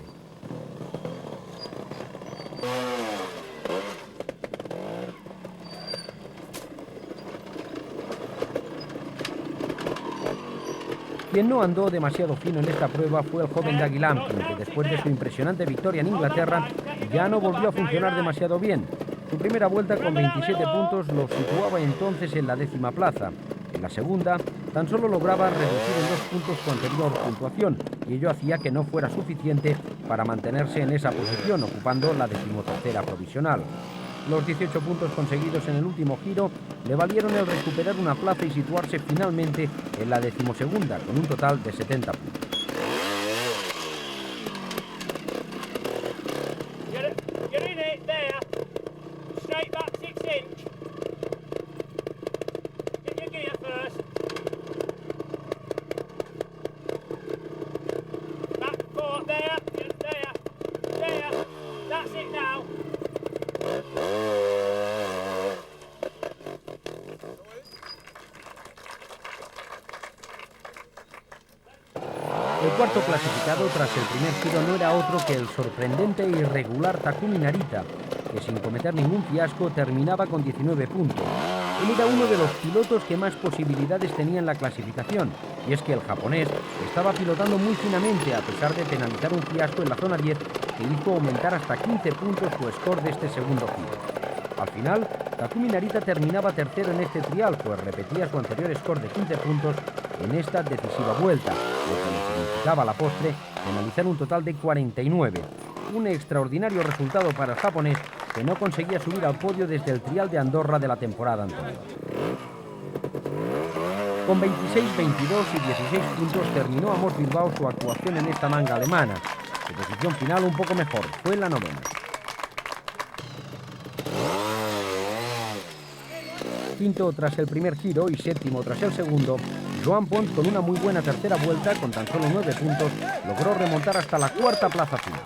Quien no andó demasiado fino en esta prueba fue el joven Dougie Lampkin, que después de su impresionante victoria en Inglaterra ya no volvió a funcionar demasiado bien. Su primera vuelta con 27 puntos lo situaba entonces en la 10ª plaza. En la segunda, tan solo lograba reducir en 2 puntos su anterior puntuación, y ello hacía que no fuera suficiente para mantenerse en esa posición, ocupando la 13ª provisional. Los 18 puntos conseguidos en el último giro le valieron el recuperar una plaza y situarse finalmente en la 12ª, con un total de 70 puntos. El cuarto clasificado tras el primer giro no era otro que el sorprendente e irregular Takumi Narita, que sin cometer ningún fiasco terminaba con 19 puntos. Él era uno de los pilotos que más posibilidades tenía en la clasificación, y es que el japonés estaba pilotando muy finamente a pesar de penalizar un fiasco en la zona 10 que hizo aumentar hasta 15 puntos su score de este segundo giro. Al final, Takumi Narita terminaba tercero en este trial, pues repetía su anterior score de 15 puntos en esta decisiva vuelta, lo que le significaba a la postre penalizar un total de 49. Un extraordinario resultado para el japonés, que no conseguía subir al podio desde el trial de Andorra de la temporada anterior. Con 26, 22 y 16 puntos terminó Amos Bilbao su actuación en esta manga alemana. Su posición final un poco mejor, fue en la 9ª. Quinto tras el primer giro y 7º tras el segundo, Joan Pons, con una muy buena tercera vuelta, con tan solo 9 puntos, logró remontar hasta la 4ª plaza final.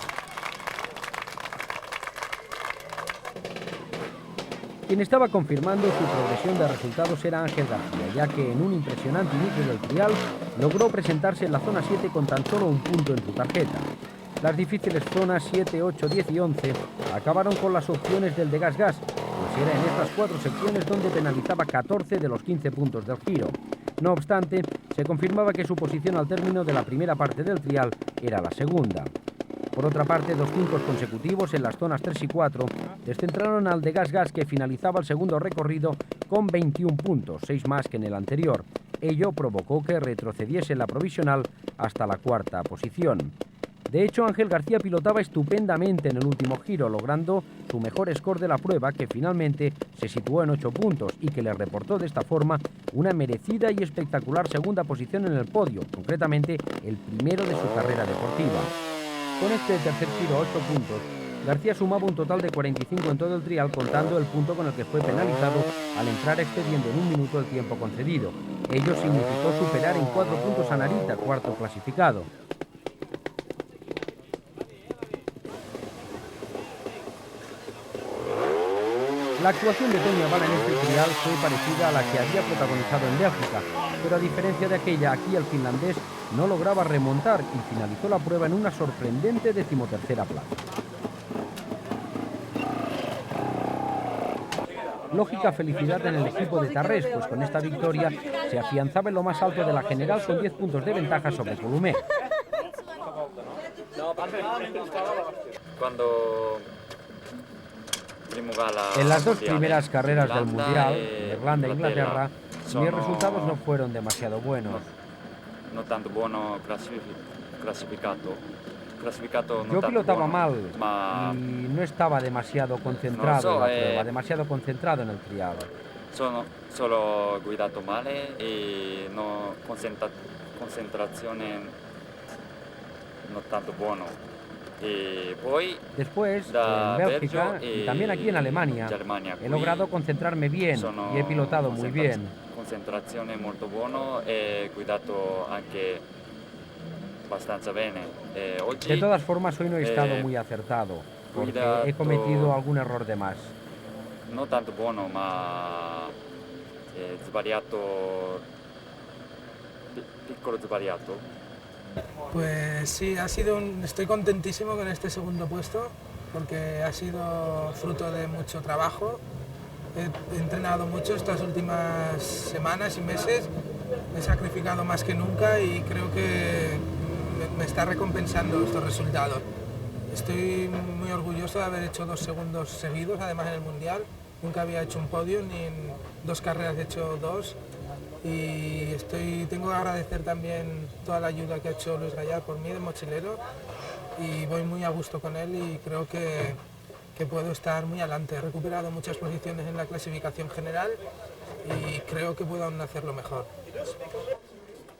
Quien estaba confirmando su progresión de resultados era Ángel García, ya que en un impresionante inicio del trial logró presentarse en la zona 7 con tan solo un punto en su tarjeta. Las difíciles zonas 7, 8, 10 y 11 acabaron con las opciones del de Gas Gas, pues era en estas 4 secciones donde penalizaba 14 de los 15 puntos del giro. No obstante, se confirmaba que su posición al término de la primera parte del trial era la segunda. Por otra parte, 2 puntos consecutivos en las zonas 3 y 4 descentraron al de Gas Gas, que finalizaba el segundo recorrido con 21 puntos, 6 más que en el anterior. Ello provocó que retrocediese en la provisional hasta la 4ª posición. De hecho, Ángel García pilotaba estupendamente en el último giro, logrando su mejor score de la prueba, que finalmente se situó en 8 puntos y que le reportó de esta forma una merecida y espectacular segunda posición en el podio, concretamente el primero de su carrera deportiva. Con este tercer giro, 8 puntos, García sumaba un total de 45 en todo el trial, contando el punto con el que fue penalizado al entrar excediendo en 1 minuto el tiempo concedido. Ello significó superar en 4 puntos a Narita, cuarto clasificado. La actuación de Tony Avala en este trial fue parecida a la que había protagonizado en Bélgica, pero a diferencia de aquella, aquí el finlandés no lograba remontar y finalizó la prueba en una sorprendente 13ª plaza. Lógica felicidad en el equipo de Tarrés, pues con esta victoria se afianzaba en lo más alto de la general con 10 puntos de ventaja sobre Coulomé. En las 2 primeras carreras del Mundial, en Irlanda e Inglaterra, Mis resultados no fueron demasiado buenos. No tanto buono classificato. Yo pilotaba mal y no estaba demasiado concentrado en la prueba, demasiado concentrado en el trial. Solo guidato male e no concentrazione no tanto buono. Y después, en Bélgica y también aquí en Alemania, he logrado concentrarme bien y he pilotado muy bien. Concentrazione molto buono e guidato anche abbastanza bene. De todas formas, hoy no he estado muy acertado, porque he cometido algún error de más. No tanto buono, ma sbagliato, piccolo sbagliato. Pues sí, estoy contentísimo con este segundo puesto, porque ha sido fruto de mucho trabajo. He entrenado mucho estas últimas semanas y meses, me he sacrificado más que nunca y creo que me está recompensando estos resultados. Estoy muy orgulloso de haber hecho 2 segundos seguidos, además en el Mundial. Nunca había hecho un podio, ni en 2 carreras he hecho 2. Y tengo que agradecer también toda la ayuda que ha hecho Luis Gallard por mí de mochilero, y voy muy a gusto con él y creo que puedo estar muy adelante. He recuperado muchas posiciones en la clasificación general y creo que puedo aún hacerlo mejor.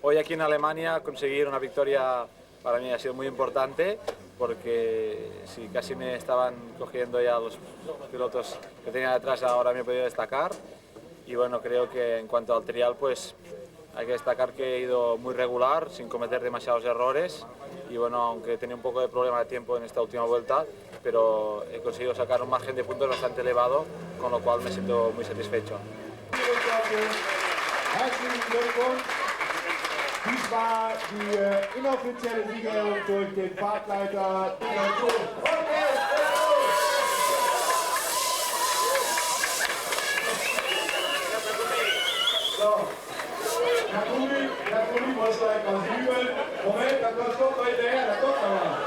Hoy aquí en Alemania conseguir una victoria para mí ha sido muy importante, porque si casi me estaban cogiendo ya los pilotos que tenía detrás, ahora me he podido destacar. Y bueno, creo que en cuanto al trial, pues hay que destacar que he ido muy regular, sin cometer demasiados errores. Y bueno, aunque tenía un poco de problema de tiempo en esta última vuelta, pero he conseguido sacar un margen de puntos bastante elevado, con lo cual me siento muy satisfecho. Dies war die inoffizielle Siegerehrung durch den Fahrtleiter. So, Nakumi muss gleich was üben. Moment, da kommt noch hinterher, da kommt noch was.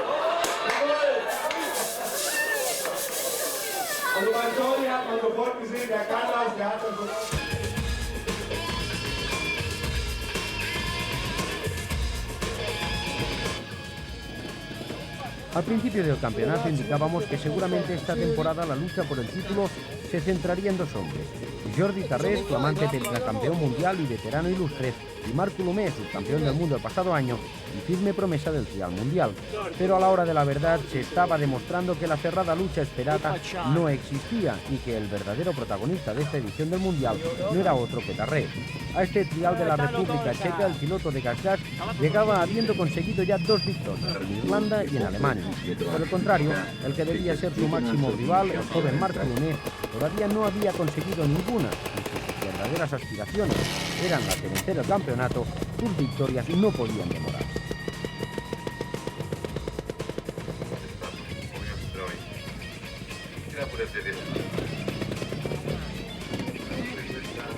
Also bei Jordi hat man sofort gesehen, der kann das, der hat das sofort. Al principio del campeonato indicábamos que seguramente esta temporada la lucha por el título se centraría en 2 hombres: Jordi Tarrés, flamante campeón mundial y veterano ilustre, y Marc Coulomé, subcampeón del mundo el pasado año y firme promesa del trial mundial. Pero a la hora de la verdad se estaba demostrando que la cerrada lucha esperada no existía y que el verdadero protagonista de esta edición del mundial no era otro que Tarrés. A este trial de la República Checa, el piloto de GasGas llegaba habiendo conseguido ya 2 victorias, en Irlanda y en Alemania. Por el contrario, el que debía ser su máximo rival, el joven Marc Coulomé, todavía no había conseguido ninguna, y sus verdaderas aspiraciones eran las de vencer el campeonato. Sus victorias no podían demorar.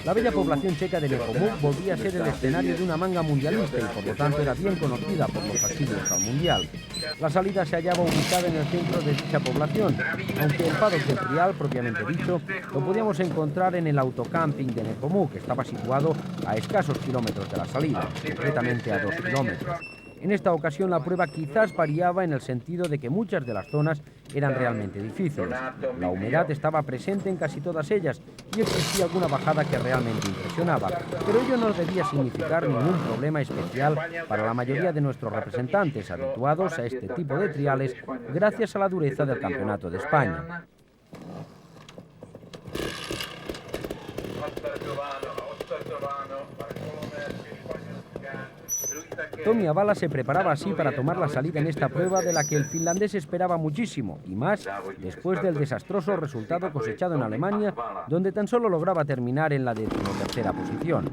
La bella población checa de Nepomuk volvía a ser el escenario de una manga mundialista y por lo tanto era bien conocida por los asiduos al mundial. La salida se hallaba ubicada en el centro de dicha población, aunque el paddock del trial, propiamente dicho, lo podíamos encontrar en el autocamping de Nepomuk, que estaba situado a escasos kilómetros de la salida, concretamente a 2 kilómetros. En esta ocasión la prueba quizás variaba en el sentido de que muchas de las zonas eran realmente difíciles. La humedad estaba presente en casi todas ellas y existía alguna bajada que realmente impresionaba, pero ello no debía significar ningún problema especial para la mayoría de nuestros representantes habituados a este tipo de triales gracias a la dureza del Campeonato de España. Tommy Avala se preparaba así para tomar la salida en esta prueba de la que el finlandés esperaba muchísimo, y más después del desastroso resultado cosechado en Alemania, donde tan solo lograba terminar en la 13ª posición.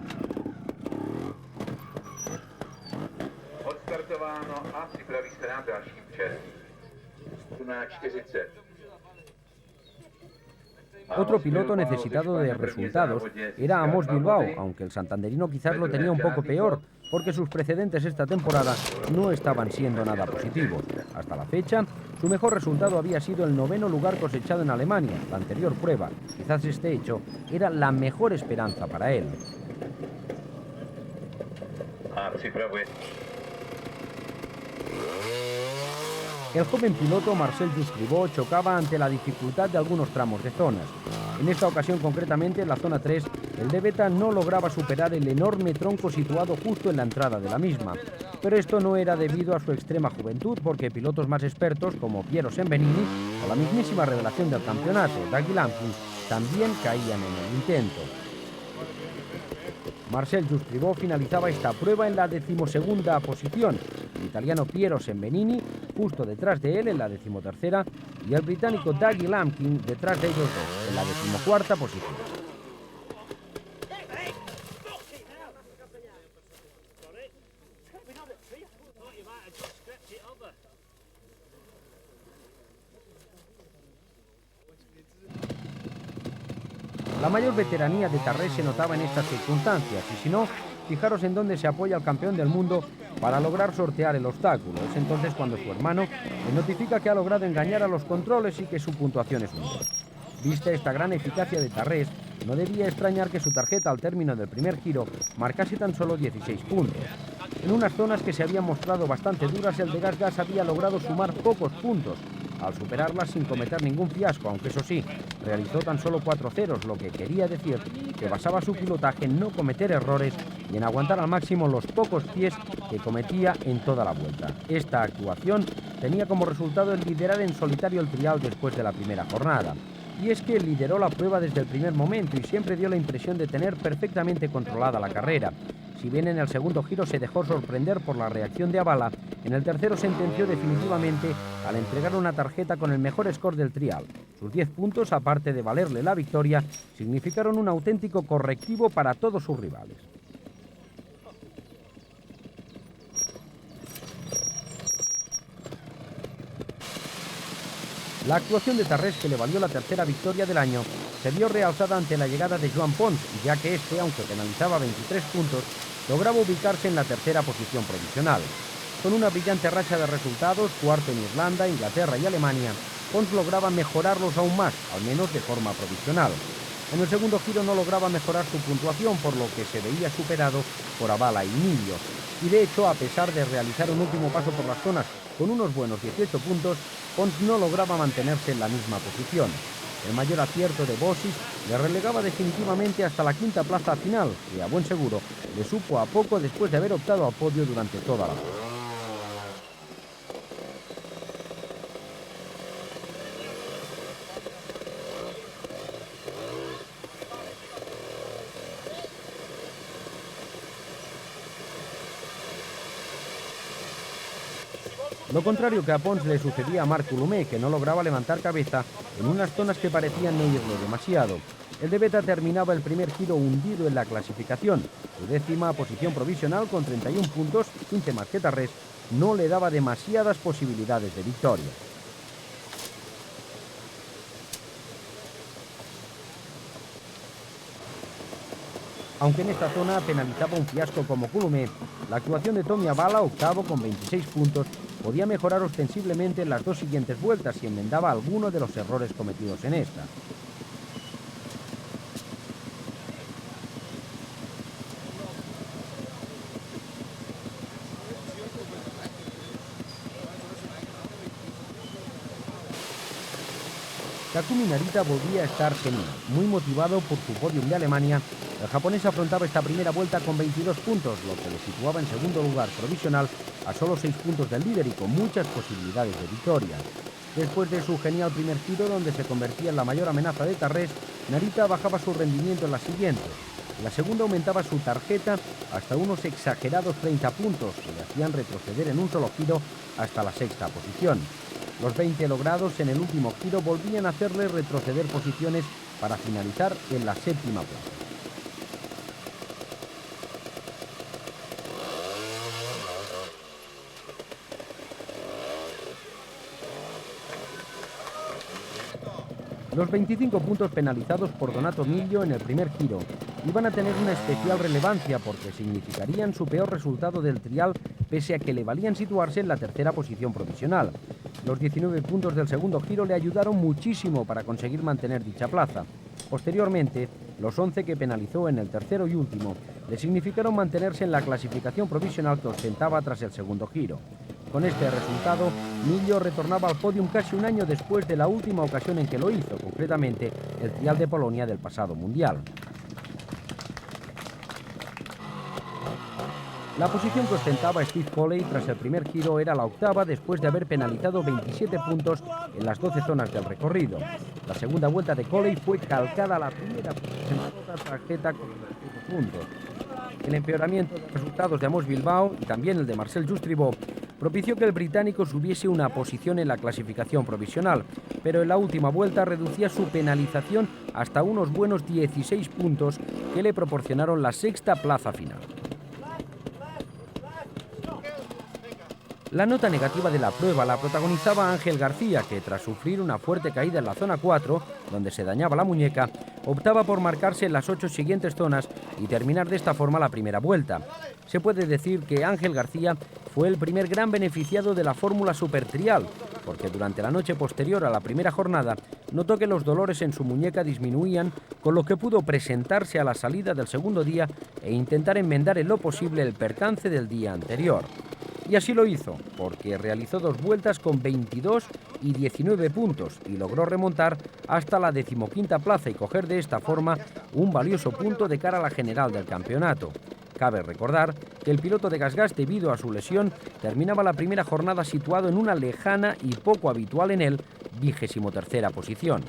Otro piloto necesitado de resultados era Amos Bilbao, aunque el santanderino quizás lo tenía un poco peor, porque sus precedentes esta temporada no estaban siendo nada positivos. Hasta la fecha, su mejor resultado había sido el 9º lugar cosechado en Alemania, la anterior prueba. Quizás este hecho era la mejor esperanza para él. El joven piloto Marcel Justribó chocaba ante la dificultad de algunos tramos de zonas. En esta ocasión, concretamente en la zona 3, el de Beta no lograba superar el enorme tronco situado justo en la entrada de la misma. Pero esto no era debido a su extrema juventud, porque pilotos más expertos como Piero Sembenini o la mismísima revelación del campeonato, Dougie Lampkin, también caían en el intento. Marcel Justribó finalizaba esta prueba en la 12ª posición, el italiano Piero Sembenini justo detrás de él en la 13ª y el británico Dougie Lampkin detrás de ellos dos en la 14ª posición. La mayor veteranía de Tarrés se notaba en estas circunstancias, y si no, fijaros en dónde se apoya el campeón del mundo para lograr sortear el obstáculo. Es entonces cuando su hermano le notifica que ha logrado engañar a los controles y que su puntuación es un 2. Vista esta gran eficacia de Tarrés, no debía extrañar que su tarjeta al término del primer giro marcase tan solo 16 puntos. En unas zonas que se habían mostrado bastante duras, el de Gas había logrado sumar pocos puntos, al superarlas sin cometer ningún fiasco, aunque eso sí, realizó tan solo 4 ceros, lo que quería decir que basaba su pilotaje en no cometer errores y en aguantar al máximo los pocos pies que cometía en toda la vuelta. Esta actuación tenía como resultado el liderar en solitario el trial después de la primera jornada. Y es que lideró la prueba desde el primer momento y siempre dio la impresión de tener perfectamente controlada la carrera. Si bien en el segundo giro se dejó sorprender por la reacción de Avala, en el tercero sentenció definitivamente al entregar una tarjeta con el mejor score del trial. Sus 10 puntos, aparte de valerle la victoria, significaron un auténtico correctivo para todos sus rivales. La actuación de Tarrés, que le valió la tercera victoria del año, se vio realzada ante la llegada de Joan Pons, ya que este, aunque penalizaba 23 puntos, lograba ubicarse en la tercera posición provisional. Con una brillante racha de resultados, cuarto en Irlanda, Inglaterra y Alemania, Pons lograba mejorarlos aún más, al menos de forma provisional. En el segundo giro no lograba mejorar su puntuación, por lo que se veía superado por Avala y Milio. Y de hecho, a pesar de realizar un último paso por las zonas con unos buenos 18 puntos, Pons no lograba mantenerse en la misma posición. El mayor acierto de Bossis le relegaba definitivamente hasta la quinta plaza final, que a buen seguro le supo a poco después de haber optado al podio durante toda la prueba. Lo contrario que a Pons le sucedía a Marc Coulomé, que no lograba levantar cabeza en unas zonas que parecían no irle demasiado. El de Beta terminaba el primer giro hundido en la clasificación. Su 10ª posición provisional con 31 puntos, 15 más que Tarrés, no le daba demasiadas posibilidades de victoria. Aunque en esta zona penalizaba un fiasco como Coulomé, la actuación de Tommy Avala, octavo con 26 puntos, podía mejorar ostensiblemente en las dos siguientes vueltas si enmendaba alguno de los errores cometidos en esta. Takumi Narita volvía a estar genial. Muy motivado por su podium de Alemania, el japonés afrontaba esta primera vuelta con 22 puntos, lo que le situaba en segundo lugar provisional a solo 6 puntos del líder y con muchas posibilidades de victoria. Después de su genial primer giro, donde se convertía en la mayor amenaza de Tarrés, Narita bajaba su rendimiento en la siguiente. En la segunda aumentaba su tarjeta hasta unos exagerados 30 puntos, que le hacían retroceder en un solo giro hasta la sexta posición. Los 20 logrados en el último giro volvían a hacerle retroceder posiciones para finalizar en la séptima plaza. Los 25 puntos penalizados por Donato Miglio en el primer giro iban a tener una especial relevancia porque significarían su peor resultado del trial, pese a que le valían situarse en la tercera posición provisional. Los 19 puntos del segundo giro le ayudaron muchísimo para conseguir mantener dicha plaza. Posteriormente, los 11 que penalizó en el tercero y último le significaron mantenerse en la clasificación provisional que ostentaba tras el segundo giro. Con este resultado, Millo retornaba al podium casi un año después de la última ocasión en que lo hizo, concretamente el Trial de Polonia del pasado Mundial. La posición que ostentaba Steve Coley tras el primer giro era la octava después de haber penalizado 27 puntos en las 12 zonas del recorrido. La segunda vuelta de Coley fue calcada a la primera en otra tarjeta con 25 puntos. El empeoramiento de los resultados de Amos Bilbao y también el de Marcel Justribó propició que el británico subiese una posición en la clasificación provisional, pero en la última vuelta reducía su penalización hasta unos buenos 16 puntos que le proporcionaron la sexta plaza final. La nota negativa de la prueba la protagonizaba Ángel García, que tras sufrir una fuerte caída en la zona 4, donde se dañaba la muñeca, optaba por marcarse en las 8 siguientes zonas y terminar de esta forma la primera vuelta. Se puede decir que Ángel García fue el primer gran beneficiado de la Fórmula Super Trial, porque durante la noche posterior a la primera jornada notó que los dolores en su muñeca disminuían, con lo que pudo presentarse a la salida del segundo día e intentar enmendar en lo posible el percance del día anterior. Y así lo hizo, porque realizó 2 vueltas con 22 y 19 puntos y logró remontar hasta la 15ª plaza y coger de esta forma un valioso punto de cara a la general del campeonato. Cabe recordar que el piloto de GasGas, debido a su lesión, terminaba la primera jornada situado en una lejana y poco habitual en él 23ª posición.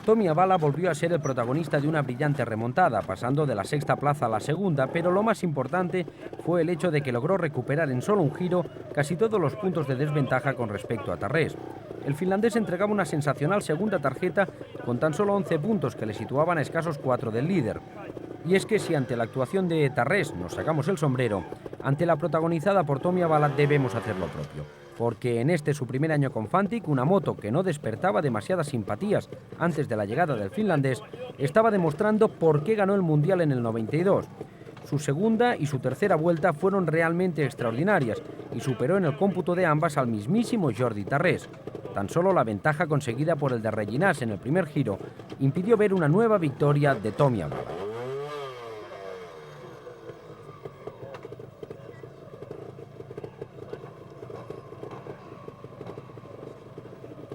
Tommy Avala volvió a ser el protagonista de una brillante remontada, pasando de la 6ª plaza a la 2ª, pero lo más importante fue el hecho de que logró recuperar en solo un giro casi todos los puntos de desventaja con respecto a Tarrés. El finlandés entregaba una sensacional segunda tarjeta con tan solo 11 puntos que le situaban a escasos 4 del líder. Y es que si ante la actuación de Tarrés nos sacamos el sombrero, ante la protagonizada por Tommy Avala debemos hacer lo propio. Porque en este su primer año con Fantic, una moto que no despertaba demasiadas simpatías antes de la llegada del finlandés, estaba demostrando por qué ganó el Mundial en el 92. Su segunda y su tercera vuelta fueron realmente extraordinarias y superó en el cómputo de ambas al mismísimo Jordi Tarrés. Tan solo la ventaja conseguida por el de Reginás en el primer giro impidió ver una nueva victoria de Tommy Avala.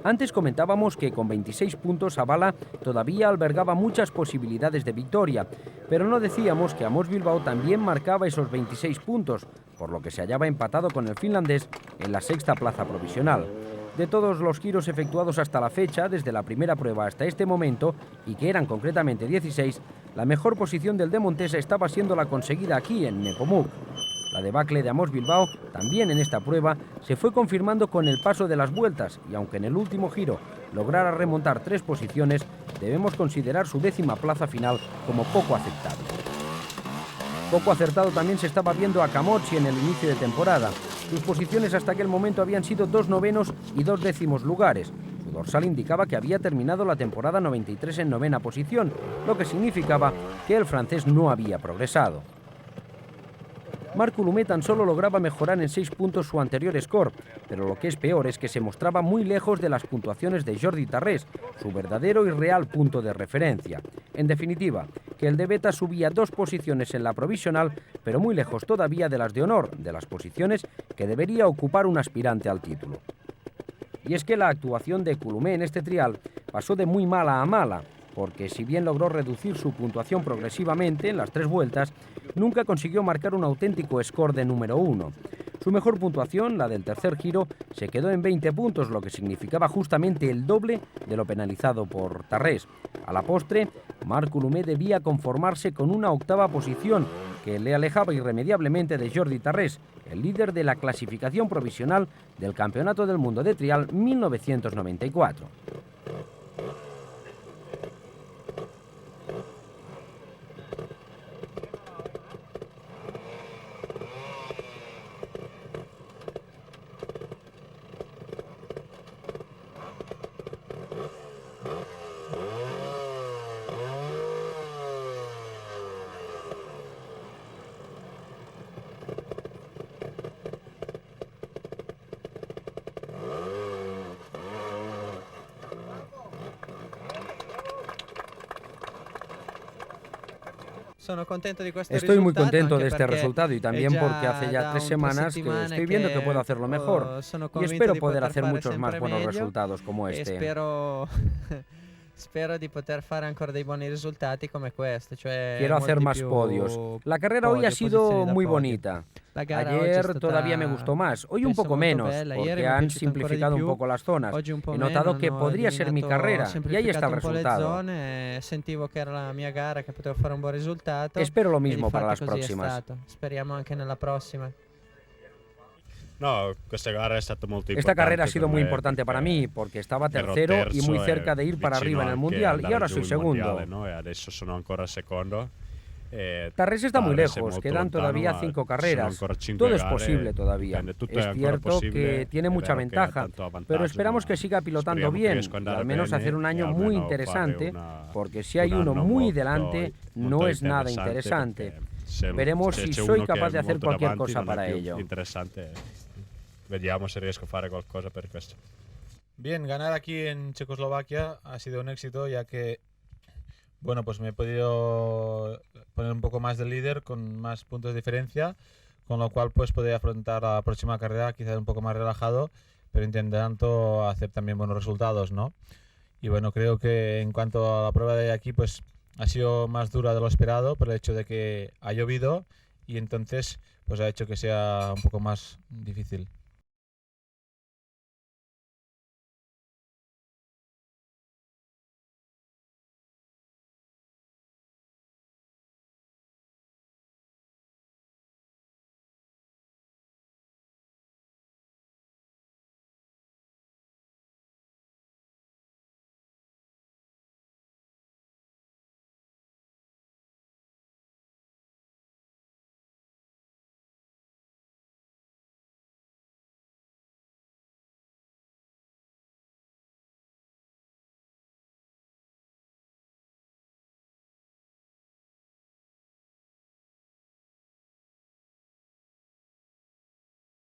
Antes comentábamos que con 26 puntos Avala todavía albergaba muchas posibilidades de victoria, pero no decíamos que Amos Bilbao también marcaba esos 26 puntos, por lo que se hallaba empatado con el finlandés en la 6ª plaza provisional. De todos los giros efectuados hasta la fecha, desde la primera prueba hasta este momento, y que eran concretamente 16, la mejor posición del de Montesa estaba siendo la conseguida aquí en Nepomuk. La debacle de Amos Bilbao, también en esta prueba, se fue confirmando con el paso de las vueltas y aunque en el último giro lograra remontar 3 posiciones, debemos considerar su 10ª plaza final como poco aceptable. Poco acertado también se estaba viendo a Camocci en el inicio de temporada. Sus posiciones hasta aquel momento habían sido 2 novenos y 2 décimos lugares. Su dorsal indicaba que había terminado la temporada 93 en 9ª posición, lo que significaba que el francés no había progresado. Marc Coulomé tan solo lograba mejorar en 6 puntos su anterior score, pero lo que es peor es que se mostraba muy lejos de las puntuaciones de Jordi Tarrés, su verdadero y real punto de referencia. En definitiva, que el de Beta subía 2 posiciones en la provisional, pero muy lejos todavía de las de honor, de las posiciones que debería ocupar un aspirante al título. Y es que la actuación de Coulomé en este trial pasó de muy mala a mala, porque si bien logró reducir su puntuación progresivamente en las 3 vueltas, nunca consiguió marcar un auténtico score de número 1. Su mejor puntuación, la del tercer giro, se quedó en 20 puntos, lo que significaba justamente el doble de lo penalizado por Tarrés. A la postre, Marc Coulomé debía conformarse con una 8ª posición, que le alejaba irremediablemente de Jordi Tarrés, el líder de la clasificación provisional del Campeonato del Mundo de Trial 1994. Estoy muy contento de este resultado y también porque hace ya 3 semanas que estoy viendo que puedo hacerlo mejor y espero poder hacer muchos más buenos resultados como este. Spero di poter fare ancora dei buoni risultati come questo, Quiero hacer más podios. La carrera hoy ha sido muy bonita. Ayer todavía me gustó más, hoy un poco menos, porque han simplificado un poco las zonas. He notado que podría ser mi carrera y ahí está el resultado. Sentivo che era la mia gara, che potevo fare un buon risultato. Espero lo mismo para las próximas. Speriamo anche nella prossima. No, esta carrera ha sido muy importante para mí porque estaba tercero y muy cerca de ir para arriba en el Mundial y ahora soy segundo. Tarrés está muy lejos, quedan todavía 5 carreras, todo es posible todavía. Es cierto que tiene mucha ventaja, pero esperamos que siga pilotando bien y al menos hacer un año muy interesante, porque si hay uno muy delante no es nada interesante. Veremos si soy capaz de hacer cualquier cosa para ello. Vediamo se riesco a fare qualcosa per questo. Bien, ganar aquí en Checoslovaquia ha sido un éxito, ya que bueno, pues me he podido poner un poco más de líder con más puntos de diferencia, con lo cual pues podré afrontar la próxima carrera quizás un poco más relajado, pero intentando hacer también buenos resultados, ¿no? Y bueno, creo que en cuanto a la prueba de aquí, pues ha sido más dura de lo esperado por el hecho de que ha llovido y entonces pues ha hecho que sea un poco más difícil.